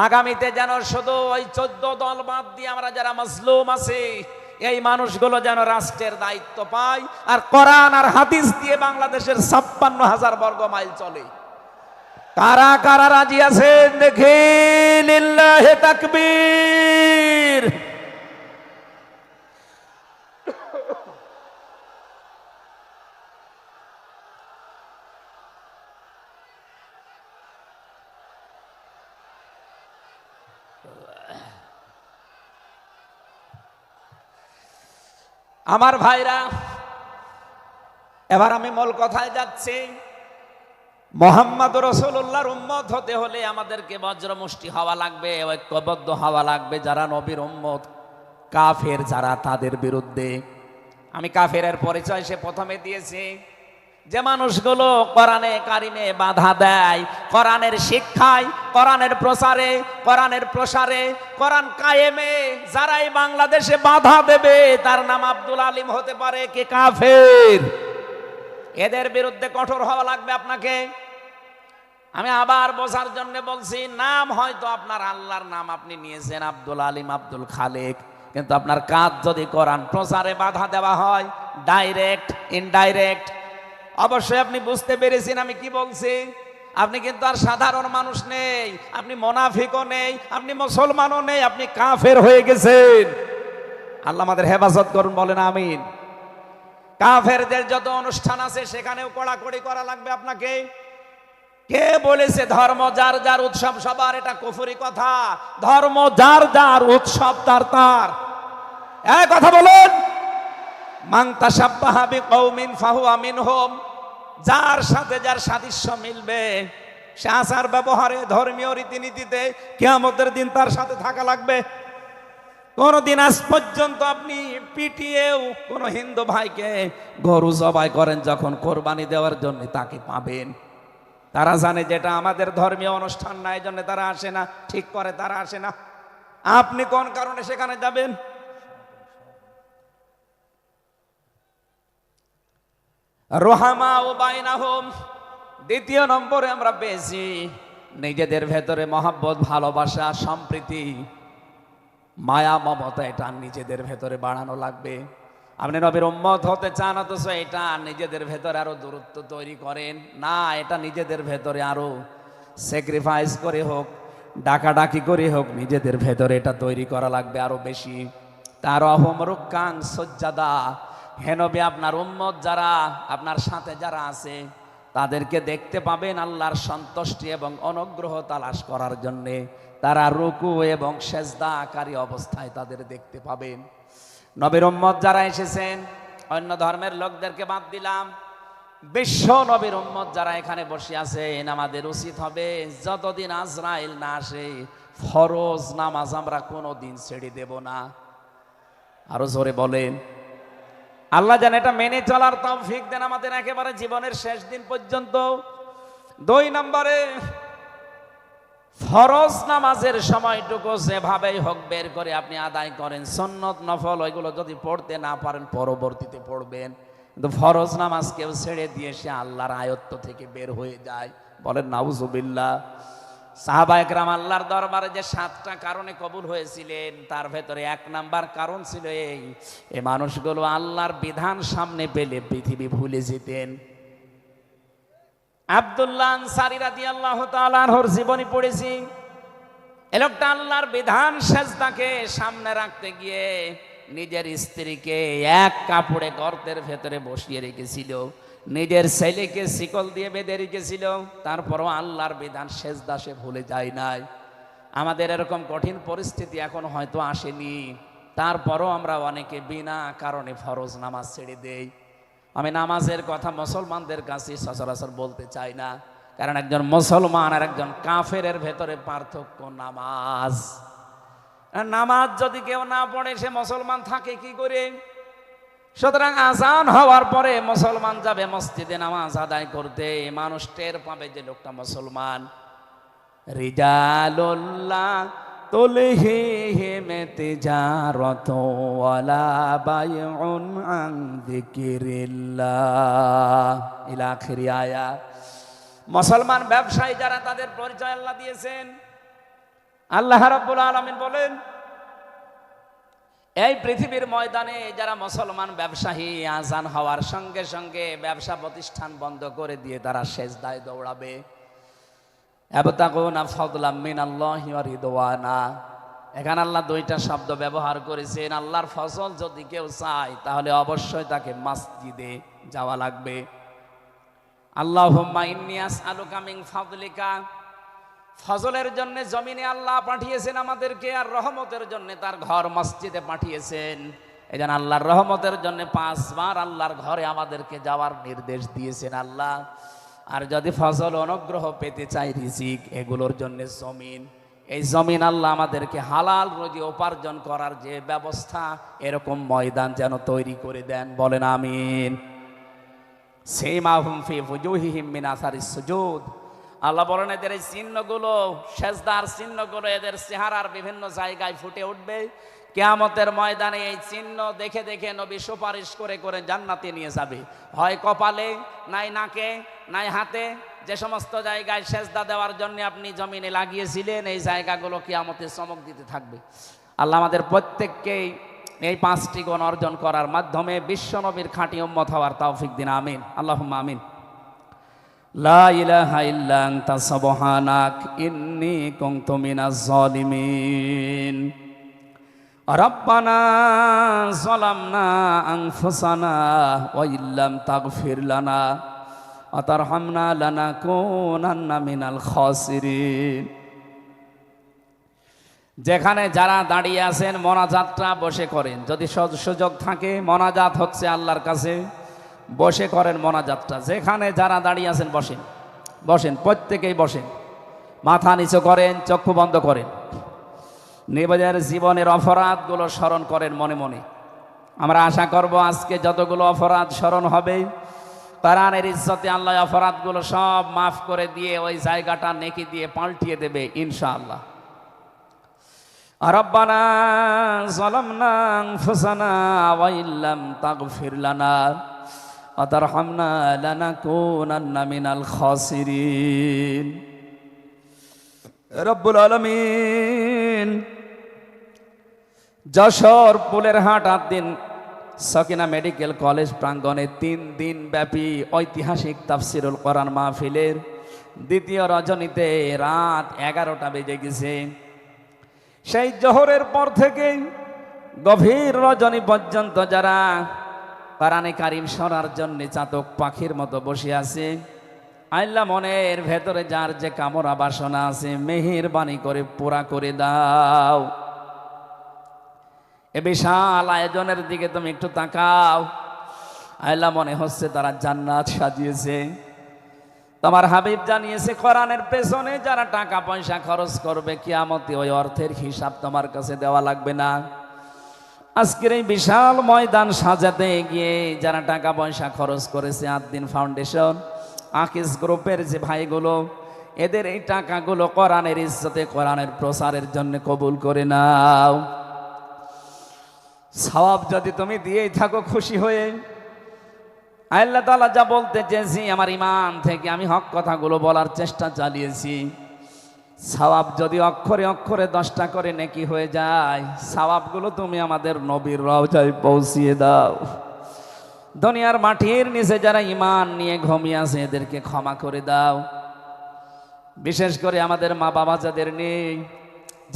[SPEAKER 1] আগামীতে যেন শুধু ওই 14 দল বাদ দিয়ে আমরা যারা মজলুম আছি এই মানুষগুলো যেন রাষ্ট্রের দায়িত্ব পায়, আর কোরআন আর হাদিস দিয়ে বাংলাদেশের 56,000 বর্গ মাইল চলে। কারা কারা রাজি আছেন দেখি? লিল্লাহি তাকবীর। আমার ভাইরা, এবার আমি মূল কথায় যাচ্ছি। মুহাম্মদ রাসূলুল্লাহর উম্মত হতে হলে আমাদেরকে বজ্রমুষ্টি হওয়া লাগবে, ঐক্যবদ্ধ হওয়া লাগবে। যারা নবীর উম্মত, কাফের যারা, তাদের বিরুদ্ধে। আমি কাফেরের পরিচয় সে প্রথমে দিয়েছি। যে মানুষগুলো কোরআনে কারিমে বাধা দেয়, কোরআনের শিক্ষায়, কোরআনের প্রচারে, কোরআনের প্রসারে, কোরআন কায়েমে যারাই বাংলাদেশে বাধা দেবে তার নাম আব্দুল আলিম হতে পারে, কে কাফের। এদের বিরুদ্ধে কঠোর হওয়া লাগবে আপনাকে। আমি আবার বোঝার জন্য বলছি, নাম হয়তো আপনার আল্লাহর নাম আপনি নিয়েছেন আব্দুল আলিম, আব্দুল খালেক, কিন্তু আপনার কাজ যদি কোরআন প্রচারে বাধা দেওয়া হয়, ডাইরেক্ট ইনডাইরেক্ট, অবশ্যই আপনি বুঝতে পেরেছেন আমি কি বলছি। আপনি কিন্তু আর সাধারণ মানুষ নেই, আপনি মুনাফিকও নেই, আপনি মুসলমানও নেই, আপনি কাফের হয়ে গেছেন। আল্লাহ আমাদের হেফাজত করুন, বলেন আমিন। কাফেরদের যত অনুষ্ঠান আছে সেখানেও কড়াকড়ি করা লাগবে আপনাকে। কে বলেছে ধর্ম যার যার উৎসব সবার? এটা কুফরি কথা। ধর্ম যার যার উৎসব তার তার। এই কথা বলুন, মান তাশাব্বাহা বিকওমিন ফাহুয়া মিনহুম। যার সাথে যার সাদৃশ্য মিলবে সে আচার ব্যবহারে, ধর্মীয় রীতিনীতিতে কিয়ামতের দিন তার সাথে থাকা লাগবে। কোনদিন আজ পর্যন্ত আপনি পিটিয়েও কোন হিন্দু ভাইকে গরু জবাই করেন যখন কোরবানি দেওয়ার জন্য, তাকে পাবেন। তারা জানে যেটা আমাদের ধর্মীয় অনুষ্ঠান না, এই জন্য তারা আসে না, ঠিক করে তারা আসে না। আপনি কোন কারণে সেখানে যাবেন? রোহামা ও বাইনাহুম। দ্বিতীয় নম্বরে আমরা পেয়েছি নিজেদের ভেতরে মহব্বত, ভালোবাসা, সম্প্রীতি, মায়া, মমতা, এটা নিজেদের ভেতরে বাড়ানো লাগবে। আপনি নবীর উম্মত হতে চান অথচ এটা নিজেদের ভেতরে আরো দূরত্ব তৈরি করেন না, এটা নিজেদের ভেতরে আরো স্যাক্রিফাইস করে হোক, ডাকাডাকি করে হোক, নিজেদের ভেতরে এটা তৈরি করা লাগবে আরো বেশি। তার অহম রুক্কাং সজ্জাদা। হে নবী, আপনার উম্মত যারা, আপনার সাথে যারা আছে তাদেরকে দেখতে পাবেন আল্লাহর সন্তুষ্টি এবং অনুগ্রহ তালাশ করার জন্যে তারা রুকু এবং সেজদাকারী অবস্থায় তাদের দেখতে পাবেন। নবীর উম্মত যারা এসেছেন, অন্য ধর্মের লোকদেরকে বাদ দিলাম, বিশ্ব নবীর উম্মত যারা এখানে বসে আছেন, আমাদের উচিত হবে যতদিন আজরাইল না আসে ফরজ নামাজ আমরা কোনোদিন ছেড়ে দেব না। আরো জোরে বলেন। আল্লাহ যেন এটা মেনে চলার তৌফিক দেন আমাদের একেবারে জীবনের শেষ দিন পর্যন্ত। 2 নম্বরে, ফরজ নামাজের সময়টুকু যেভাবেই হোক বের করে আপনি আদায় করেন। সুন্নত নফল ওইগুলো যদি পড়তে না পারেন পরবর্তীতে পড়বেন, কিন্তু ফরজ নামাজ কেউ ছেড়ে দিয়ে সে আল্লাহর আয়ত্ত থেকে বের হয়ে যায়। বলেন নাউজুবিল্লাহ। সাহাবায়ে কেরাম আল্লাহর দরবারে যে 7টা কারণে কবুল হয়েছিলেন তার ভেতরে 1 নাম্বার কারণ ছিল এই মানুষগুলো আল্লাহর বিধান সামনে পেলে পৃথিবী ভুলে যেতেন। আব্দুল্লাহ আনসারী রাদিয়াল্লাহু তাআলা আনহুর জীবনী পড়েছি। এই লোকটা আল্লাহর বিধান সেজদাকে সামনে রাখতে গিয়ে নিজের স্ত্রীকে এক কাপড়ে গর্তের ভেতরে বসিয়ে রেখেছিল, নিজের ছেলেকে শিকল দিয়ে বেঁধে রেখেছিল, তারপরও আল্লাহর বিধান সেজদা সে ভুলে যায় নাই। আমাদের এরকম কঠিন পরিস্থিতি এখন হয়তো আসেনি, তারপরও আমরা অনেকে বিনা কারণে ফরজ নামাজ ছেড়ে দেই। আমি নামাজের কথা মুসলমানদের কাছে সচরাচর বলতে চাই না, কারণ একজন মুসলমান আর একজন কাফেরের ভেতরে পার্থক্য নামাজ। নামাজ যদি কেউ না পড়ে সে মুসলমান থাকে কি করে? সুতরাং আজান হওয়ার পরে মুসলমান যাবে মসজিদে নামাজ আদায় করতে, মানুষ টের পাবে যে লোকটা মুসলমান। রিজালুল্লাহ তুলহিহিম তিজারাতু ওয়ালা বাইউন আন যিকিরিল্লাহ ইলা আখির আয়াত। মুসলমান ব্যবসায়ী যারা, তাদের পরিচয় আল্লাহ দিয়েছেন। আল্লাহ রাব্বুল আলামিন বলেন, এই পৃথিবীর ময়দানে যারা মুসলমান ব্যবসায়ী, আজান হওয়ার সঙ্গে সঙ্গে ব্যবসা প্রতিষ্ঠান বন্ধ করে দিয়ে তারা সেজদায় দৌড়াবে। ইয়াবতাগুনা ফাদলাম মিনাল্লাহি ওয়া রিদওয়ানা। এখানে আল্লাহ দুইটা শব্দ ব্যবহার করেছেন। আল্লাহর ফজল যদি কেউ চায় তাহলে অবশ্যই তাকে মসজিদে যাওয়া লাগবে। আল্লাহুম্মা ইন্নী আসআলুকা মিন ফাদলিকা, ফজলের জন্য জমিনে আল্লাহ পাঠিয়েছেন আমাদেরকে, আর রহমতের জন্য তার ঘর মসজিদে পাঠিয়েছেন। এজন্য আল্লাহর রহমতের জন্য 5 বার আল্লাহর ঘরে আমাদেরকে যাওয়ার নির্দেশ দিয়েছেন আল্লাহ। আর যদি ফজল অনুগ্রহ পেতে চাই, রিজিক, এগুলোর জন্য জমিন, এই জমিন আল্লাহ আমাদেরকে হালাল রুজি উপার্জন করার যে ব্যবস্থা, এরকম ময়দান যেন তৈরি করে দেন। বলেন আমিন। সিমাহুম ফি ওয়ুজুহিহিম মিন আসারিস সুজুদ। আল্লাহ বলেন এদের এই চিহ্নগুলো, সেজদার চিহ্নগুলো এদের চেহারার বিভিন্ন জায়গায় ফুটে উঠবে। কিয়ামতের ময়দানে এই চিহ্ন দেখে দেখে নবী সুপারিশ করে করে জান্নাতে নিয়ে যাবে। হয় কপালে, নাই নাকে, নাই হাতে, যে সমস্ত জায়গায় সেজদা দেওয়ার জন্য আপনি জমিনে লাগিয়েছিলেন, এই জায়গাগুলো কিয়ামতে চমক দিতে থাকবে। আল্লাহ আমাদের প্রত্যেককেই এই 5টি গুণ অর্জন করার মাধ্যমে বিশ্ব নবীর খাঁটি উম্মত হওয়ার তৌফিক দিন। আমিন, আল্লাহুম্মা আমিন। লা ইলাহা ইল্লা আনতা সুবহানাক ইন্নী কুনতু মিনাজ জালিমিন। রব্বানা যালামনা আনফুসানা ওয়া ইল্লাম তাগফির লানা ওয়া তারহামনা লানাকুনান্না মিনাল খাসিরিন। যেখানে যারা দাঁড়িয়ে আছেন মোনাজাতটা বসে করেন, যদি সুযোগ থাকে। মোনাজাত হচ্ছে আল্লাহর কাছে, বসে করেন মোনাজাতটা। যেখানে যারা দাঁড়িয়ে আছেন বসেন, বসেন, প্রত্যেকেই বসেন, মাথা নিচু করেন, চক্ষু বন্ধ করেন, নিজের জীবনের অপরাধগুলো স্মরণ করেন মনে মনে। আমরা আশা করব আজকে যতগুলো অপরাধ স্মরণ হবে, কোরআনের ইজ্জতে আল্লাহ অপরাধগুলো সব মাফ করে দিয়ে ওই জায়গাটা নেকি দিয়ে পাল্টিয়ে দেবে ইনশাআল্লাহ। রব্বানা যালামনা আনফুসানা ওয়া ইল্লাম তাগফির লানা ওয়া তারহামনা লানাকুনান্না মিনাল খাসিরিন। রব্বুল আলামিন যশোর পুলের হাট আদ্দিন সকিনা মেডিকেল কলেজ প্রাঙ্গণে 3 দিন ব্যাপী ঐতিহাসিক তাফসিরুল কোরআন মাহফিলের দ্বিতীয় রজনীতে রাত 11টা বেজে গেছে। সেই জোহরের পর থেকে গভীর রজনী পর্যন্ত যারা কোরআনে কারিম শোনার জন্য চাতক পাখির মতো বসে আছে, আল্লাহ মনের ভেতরে যার যে কামনা বাসনা আছে মেহেরবানি করে পুরা করে দাও। এ বিশাল আয়োজনের দিকে তুমি একটু তাকাও। আল্লাহ মনে হচ্ছে তারা জান্নাত সাজিয়েছে। তোমার হাবিব জানিয়েছে কোরআনের পেছনে যারা টাকা পয়সা খরচ করবে কিয়ামতে ওই অর্থের হিসাব তোমার কাছে দেওয়া লাগবে না। আজকের এই বিশাল ময়দান সাজাতে গিয়ে যারা টাকা পয়সা খরচ করেছে, আদ্দিন ফাউন্ডেশন, আকিস গ্রুপের যে ভাইগুলো, এদের এই টাকাগুলো কোরআনের ইজ্জতে, কোরআনের প্রচারের জন্য কবুল করে নাও। সওয়াব যদি তুমি দিয়েই থাকো খুশি হয়ে, আল্লাহ তাআলা যা বলতে চেয়েছি আমার ইমান থেকে আমি হক কথাগুলো বলার চেষ্টা চালিয়েছি। সওয়াব যদি অক্ষরে অক্ষরে 10টা করে নেকি হয়ে যায়, সওয়াবগুলো তুমি আমাদের নবীর রওজায় পৌঁছিয়ে দাও। দুনিয়ার মাটির নিচে যারা ইমান নিয়ে ঘুমিয়ে আছে এদেরকে ক্ষমা করে দাও। বিশেষ করে আমাদের মা বাবা যাদের নেই,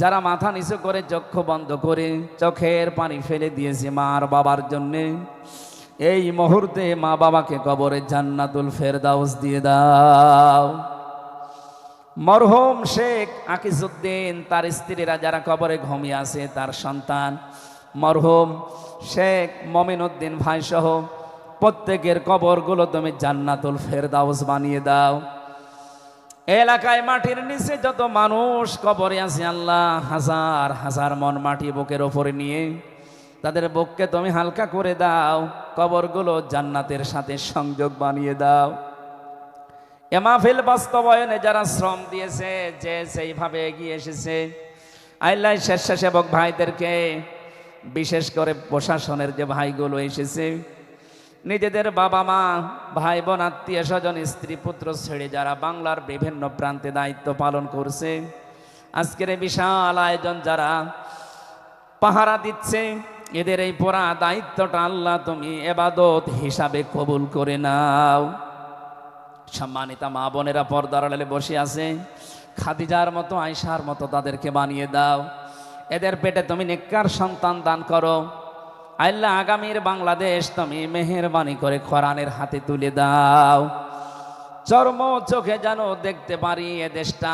[SPEAKER 1] যারা মাথা নিচু করে চক্ষু বন্ধ করে চোখের পানি ফেলে দিয়েছে মার বাবার জন্যে, এই মুহূর্তে মা বাবাকে কবরে জান্নাতুল ফেরদাউস দিয়ে দাও। মরহুম শেখ আকিজউদ্দিন তার স্ত্রীরা যারা কবরে ঘুমিয়ে আছে, তার সন্তান মরহুম শেখ মমিনউদ্দিন ভাই সহ প্রত্যেকের কবরগুলো তুমি জান্নাতুল ফেরদাউস বানিয়ে দাও। এলাকায় মাটির নিচে যত মানুষ কবরে আছে আল্লাহ, হাজার হাজার মন মাটি বুকের ওপরে নিয়ে তাদের বুককে তুমি হালকা করে দাও, কবরগুলো জান্নাতের সাথে সংযোগ বানিয়ে দাও। এ মাহফিল বাস্তবায়নে যারা শ্রম দিয়েছে, যে সেইভাবে এগিয়ে এসেছে, আল্লাহ স্বেচ্ছাসেবক ভাইদেরকে, বিশেষ করে প্রশাসনের যে ভাইগুলো এসেছে, নিজেদের বাবা মা ভাই বোন আত্মীয় স্বজন স্ত্রী পুত্র ছেড়ে যারা বাংলার বিভিন্ন প্রান্তে দায়িত্ব পালন করছে, আজকের এই বিশাল আয়োজন যারা পাহারা দিচ্ছে, এদের এই পুরা দায়িত্বটা আল্লাহ তুমি ইবাদত হিসাবে কবুল করে নাও। সম্মানিতা মা বোনেরা পর্দার আড়ালে বসে আছে, খাদিজার মতো আয়েশার মতো তাদেরকে বানিয়ে দাও। এদের পেটে তুমি নেককার সন্তান দান করো আল্লাহ। আগামীর বাংলাদেশ তুমি মেহেরবানি করে কোরআনের হাতে তুলে দাও। চর্ম চোখে যেন দেখতে পারি এ দেশটা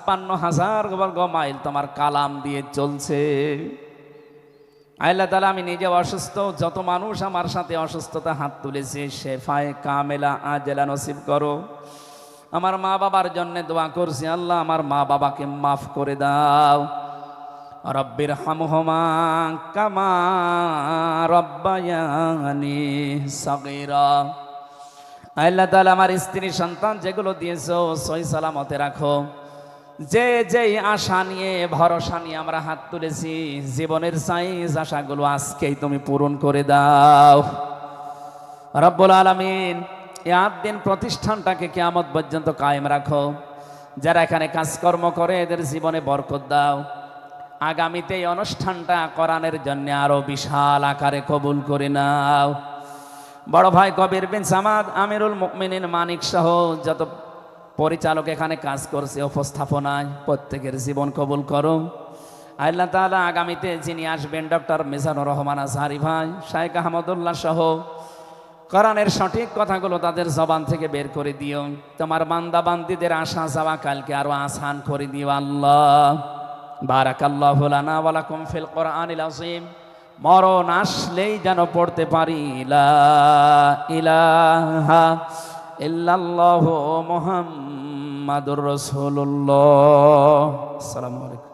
[SPEAKER 1] ৫৬,০০০ বর্গ মাইল তোমার কালাম দিয়ে চলছে। আল্লাহ তাআলা, আমি নিজে অসুস্থ, যত মানুষ আমার সাথে অসুস্থতা হাত তুলেছে শেফায়ে কামেলা আজেলা নসিব করো। আমার মা বাবার জন্য দোয়া করছি আল্লাহ, আমার মা বাবাকে মাফ করে দাও। রব্বির হামহুমা কামা রব্বায়ানি সগীরা। আল্লাহ তাআলা, আমার স্ত্রী সন্তান যেগুলো দিয়েছো সহি সালামতে রাখো। যে যেই আশা নিয়ে ভরসা নিয়ে আমরা হাত তুলেছি, জীবনের সাইজ আশাগুলো আজকেই তুমি পূরণ করে দাও রব্বুল আলামিন। এই ৮ দিন প্রতিষ্ঠানটাকে কিয়ামত পর্যন্ত কায়েম রাখো। যারা এখানে কাজকর্ম করে এদের জীবনে বরকত দাও। আগামীতে এই অনুষ্ঠানটা কোরআনের জন্য আরো বিশাল আকারে কবুল করে নাও। বড় ভাই কবির বিন সামাদ, আমিরুল মুমিনিন মানিক সহ যত পরিচালক এখানে কাজ করছে উপস্থাপনায়, প্রত্যেকের জীবন কবুল করো আল্লাহ তাআলা। আগামীতে যিনি আসবেন ডক্টর মিজানুর রহমান আজহারি ভাই, শাইখ আহমদুল্লাহ সহ কোরআনের সঠিক কথাগুলো তাদের জবান থেকে বের করে দিও। তোমার বান্দা বান্দীদের আশা যাওয়া কালকে আরো আসান করে দিও আল্লাহ। বারাকাল্লাহু লানা ওয়া লাকুম ফিল কোরআনিল আযীম। মরণ আসলেই যেন পড়তে পারি লা ইলাহা ইল্লাল্লাহু মুহাম্মাদুর রাসূলুল্লাহ। আসসালামু আলাইকুম।